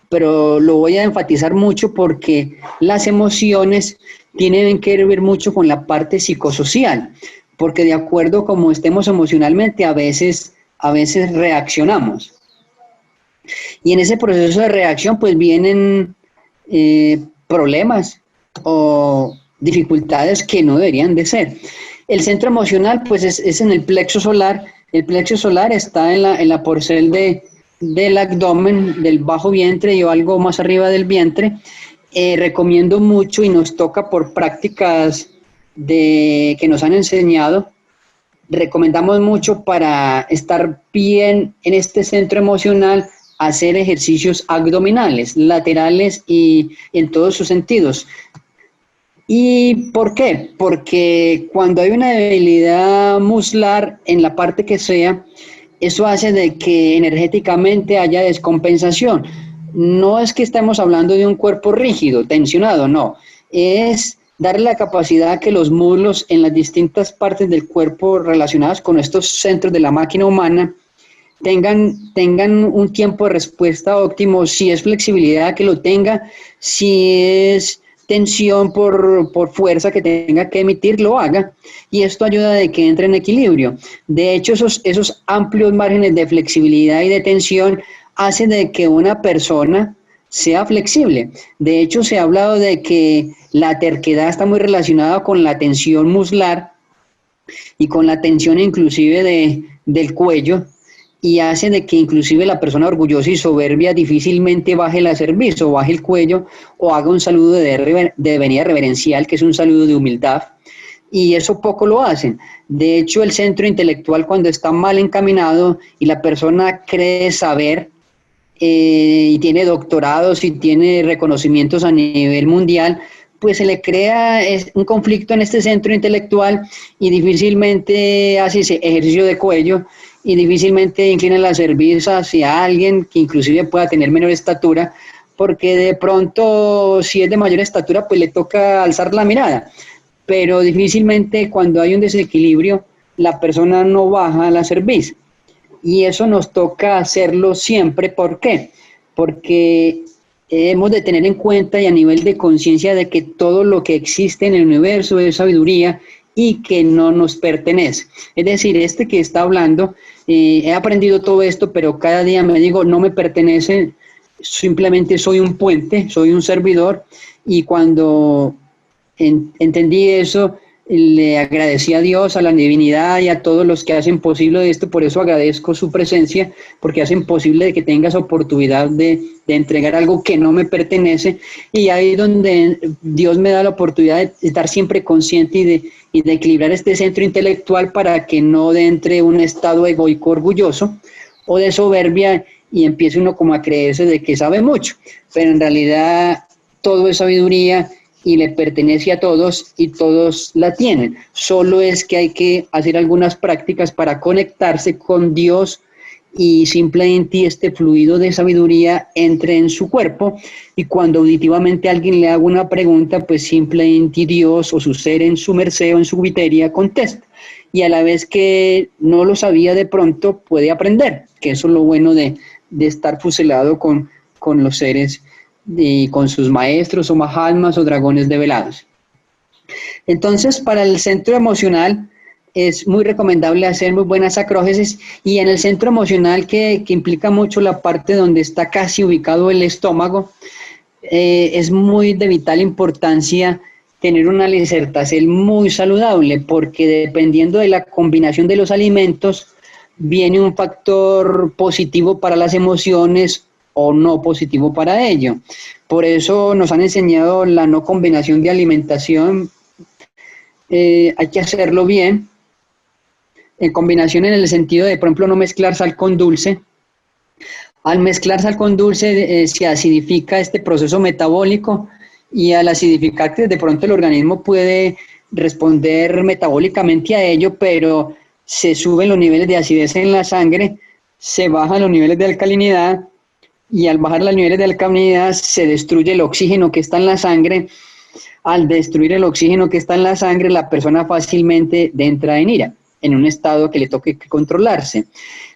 pero lo voy a enfatizar mucho porque las emociones tienen que ver mucho con la parte psicosocial, porque de acuerdo a cómo estemos emocionalmente, a veces reaccionamos. Y en ese proceso de reacción, pues vienen problemas o dificultades que no deberían de ser. El centro emocional, pues es en el plexo solar. El plexo solar está en la porcel del abdomen, del bajo vientre y algo más arriba del vientre. Recomiendo mucho y nos toca por prácticas que nos han enseñado. Recomendamos mucho para estar bien en este centro emocional, hacer ejercicios abdominales, laterales y en todos sus sentidos. ¿Y por qué? Porque cuando hay una debilidad muscular en la parte que sea, eso hace de que energéticamente haya descompensación. No es que estemos hablando de un cuerpo rígido, tensionado, no. Es darle la capacidad a que los músculos en las distintas partes del cuerpo relacionadas con estos centros de la máquina humana tengan un tiempo de respuesta óptimo. Si es flexibilidad, que lo tenga. Si es tensión por fuerza que tenga que emitir, lo haga, y esto ayuda a que entre en equilibrio. De hecho, esos amplios márgenes de flexibilidad y de tensión hacen de que una persona sea flexible. De hecho, se ha hablado de que la terquedad está muy relacionada con la tensión muscular y con la tensión inclusive del cuello, y hace de que inclusive la persona orgullosa y soberbia difícilmente baje la cerviz o baje el cuello o haga un saludo de venida reverencial, que es un saludo de humildad, y eso poco lo hacen. De hecho, el centro intelectual, cuando está mal encaminado y la persona cree saber y tiene doctorados y tiene reconocimientos a nivel mundial, pues se le crea un conflicto en este centro intelectual y difícilmente hace ese ejercicio de cuello y difícilmente inclina la cerviz hacia alguien que inclusive pueda tener menor estatura, porque de pronto si es de mayor estatura pues le toca alzar la mirada, pero difícilmente cuando hay un desequilibrio la persona no baja la cerviz, y eso nos toca hacerlo siempre. ¿Por qué? Porque hemos de tener en cuenta y a nivel de conciencia de que todo lo que existe en el universo es sabiduría y que no nos pertenece. Es decir, que está hablando, he aprendido todo esto, pero cada día me digo, no me pertenece, simplemente soy un puente, soy un servidor, y cuando entendí eso, le agradecí a Dios, a la divinidad y a todos los que hacen posible esto. Por eso agradezco su presencia, porque hacen posible que tengas oportunidad de entregar algo que no me pertenece, y ahí donde Dios me da la oportunidad de estar siempre consciente y de equilibrar este centro intelectual para que no entre un estado egoico orgulloso o de soberbia y empiece uno como a creerse de que sabe mucho, pero en realidad todo es sabiduría y le pertenece a todos y todos la tienen. Solo es que hay que hacer algunas prácticas para conectarse con Dios y simplemente este fluido de sabiduría entre en su cuerpo, y cuando auditivamente alguien le haga una pregunta, pues simplemente Dios o su ser en su merced o en su viteria contesta, y a la vez que no lo sabía de pronto puede aprender, que eso es lo bueno de estar fusilado con los seres y con sus maestros o mahatmas o dragones develados. Entonces, para el centro emocional es muy recomendable hacer muy buenas acrógesis, y en el centro emocional que implica mucho la parte donde está casi ubicado el estómago, es muy de vital importancia tener una alimentación muy saludable, porque dependiendo de la combinación de los alimentos viene un factor positivo para las emociones o no positivo para ello. Por eso nos han enseñado la no combinación de alimentación. Hay que hacerlo bien, en combinación en el sentido de, por ejemplo, no mezclar sal con dulce. Al mezclar sal con dulce se acidifica este proceso metabólico, y al acidificarse de pronto el organismo puede responder metabólicamente a ello, pero se suben los niveles de acidez en la sangre, se bajan los niveles de alcalinidad, y al bajar los niveles de alcalinidad se destruye el oxígeno que está en la sangre. Al destruir el oxígeno que está en la sangre, la persona fácilmente entra en ira, en un estado que le toque controlarse.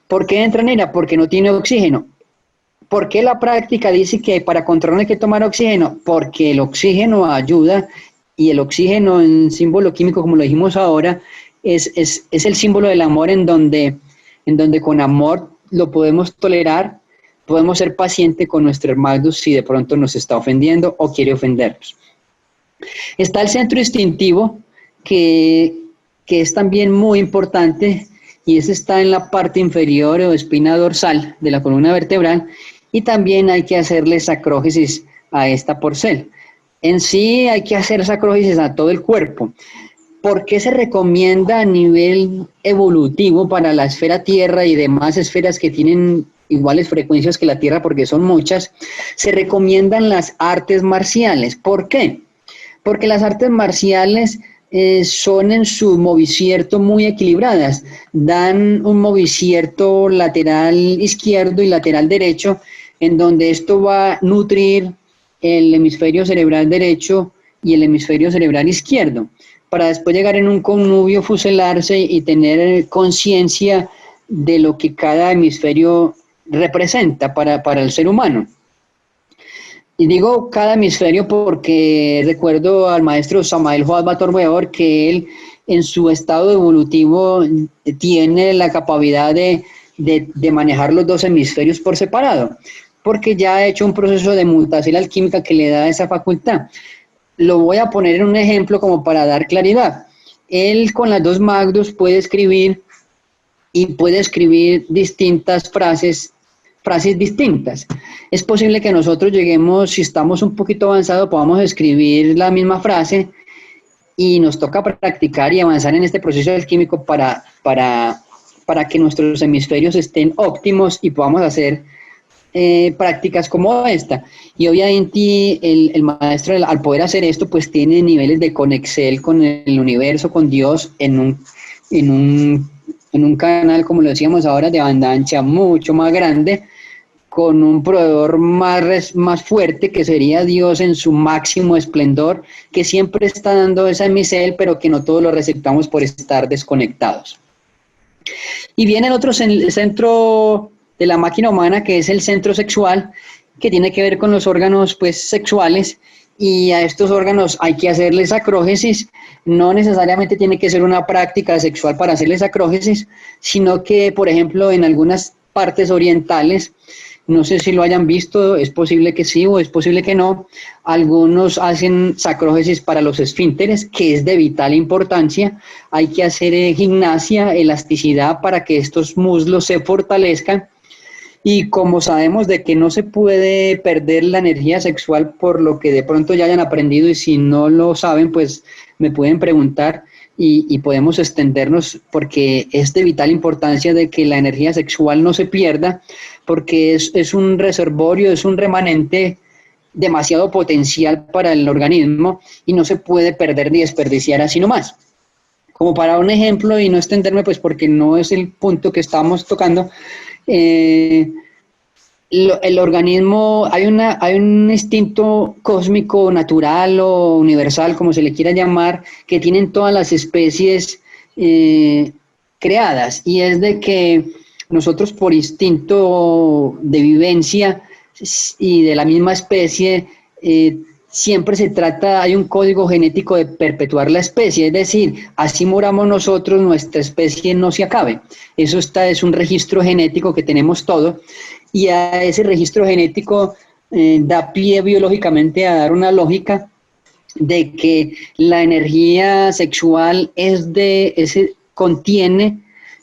¿Por qué entra en ira? Porque no tiene oxígeno. ¿Por qué la práctica dice que para controlar hay que tomar oxígeno? Porque el oxígeno ayuda, y el oxígeno en símbolo químico, como lo dijimos ahora, es el símbolo del amor, en donde con amor lo podemos tolerar, podemos ser pacientes con nuestro hermano si de pronto nos está ofendiendo o quiere ofendernos. Está el centro instintivo, que es también muy importante, y ese está en la parte inferior o espina dorsal de la columna vertebral, y también hay que hacerle sacrógesis a esta porcel. En sí hay que hacer sacrógesis a todo el cuerpo. ¿Por qué se recomienda a nivel evolutivo para la esfera Tierra y demás esferas que tienen iguales frecuencias que la Tierra, porque son muchas? Se recomiendan las artes marciales. ¿Por qué? Porque las artes marciales son en su movicierto muy equilibradas, dan un movicierto lateral izquierdo y lateral derecho, en donde esto va a nutrir el hemisferio cerebral derecho y el hemisferio cerebral izquierdo, para después llegar en un connubio, fuselarse y tener conciencia de lo que cada hemisferio representa para el ser humano. Y digo cada hemisferio porque recuerdo al maestro Samael Joás Batorbeor, que él en su estado evolutivo tiene la capacidad de manejar los dos hemisferios por separado, porque ya ha hecho un proceso de mutación alquímica que le da esa facultad. Lo voy a poner en un ejemplo como para dar claridad. Él con las dos magdos puede escribir, y puede escribir distintas frases distintas. Es posible que nosotros lleguemos, si estamos un poquito avanzados, podamos escribir la misma frase, y nos toca practicar y avanzar en este proceso alquímico para que nuestros hemisferios estén óptimos y podamos hacer prácticas como esta. Y obviamente el maestro, al poder hacer esto, pues tiene niveles de conexión con el universo, con Dios, en un canal, como lo decíamos ahora, de banda ancha mucho más grande, con un proveedor más fuerte, que sería Dios en su máximo esplendor, que siempre está dando esa emisel, pero que no todos lo receptamos por estar desconectados. Y viene el otro centro de la máquina humana, que es el centro sexual, que tiene que ver con los órganos pues sexuales, y a estos órganos hay que hacerles acrógesis. No necesariamente tiene que ser una práctica sexual para hacerles acrógesis, sino que, por ejemplo, en algunas partes orientales, no sé si lo hayan visto, es posible que sí o es posible que no, algunos hacen sacrógesis para los esfínteres, que es de vital importancia. Hay que hacer gimnasia, elasticidad, para que estos muslos se fortalezcan. Y como sabemos de que no se puede perder la energía sexual, por lo que de pronto ya hayan aprendido, y si no lo saben, pues me pueden preguntar y podemos extendernos, porque es de vital importancia de que la energía sexual no se pierda, porque es un reservorio, es un remanente demasiado potencial para el organismo, y no se puede perder ni desperdiciar así nomás. Como para un ejemplo, y no extenderme pues porque no es el punto que estamos tocando, el organismo, hay un instinto cósmico, natural o universal, como se le quiera llamar, que tienen todas las especies creadas, y es de que nosotros, por instinto de vivencia y de la misma especie, siempre se trata, hay un código genético de perpetuar la especie, es decir, así moramos nosotros, nuestra especie no se acabe. Eso es un registro genético que tenemos todo, y a ese registro genético da pie biológicamente a dar una lógica de que la energía sexual contiene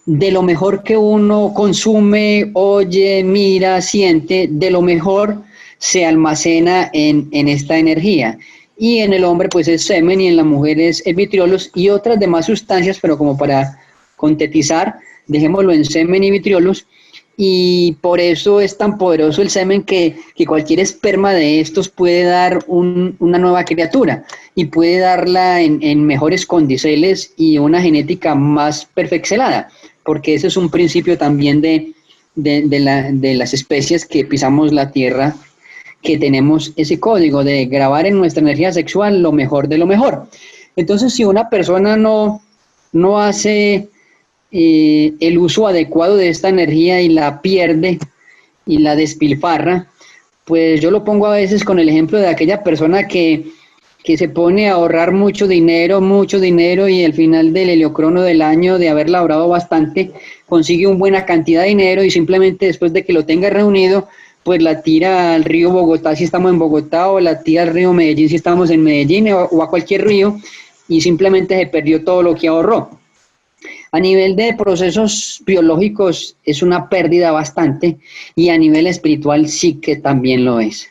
de lo mejor que uno consume, oye, mira, siente, de lo mejor se almacena en esta energía. Y en el hombre pues es semen y en la mujer es vitriolos y otras demás sustancias, pero como para contetizar, dejémoslo en semen y vitriolos. Y por eso es tan poderoso el semen que cualquier esperma de estos puede dar una nueva criatura y puede darla en mejores condiciones y una genética más perfeccionada, porque ese es un principio también de las especies que pisamos la tierra, que tenemos ese código de grabar en nuestra energía sexual lo mejor de lo mejor. Entonces, si una persona no hace el uso adecuado de esta energía y la pierde y la despilfarra, pues yo lo pongo a veces con el ejemplo de aquella persona que se pone a ahorrar mucho dinero y al final del heliocrono del año de haber labrado bastante, consigue una buena cantidad de dinero y simplemente después de que lo tenga reunido, pues la tira al río Bogotá si estamos en Bogotá, o la tira al río Medellín si estamos en Medellín, o a cualquier río, y simplemente se perdió todo lo que ahorró. A nivel de procesos biológicos es una pérdida bastante, y a nivel espiritual sí que también lo es.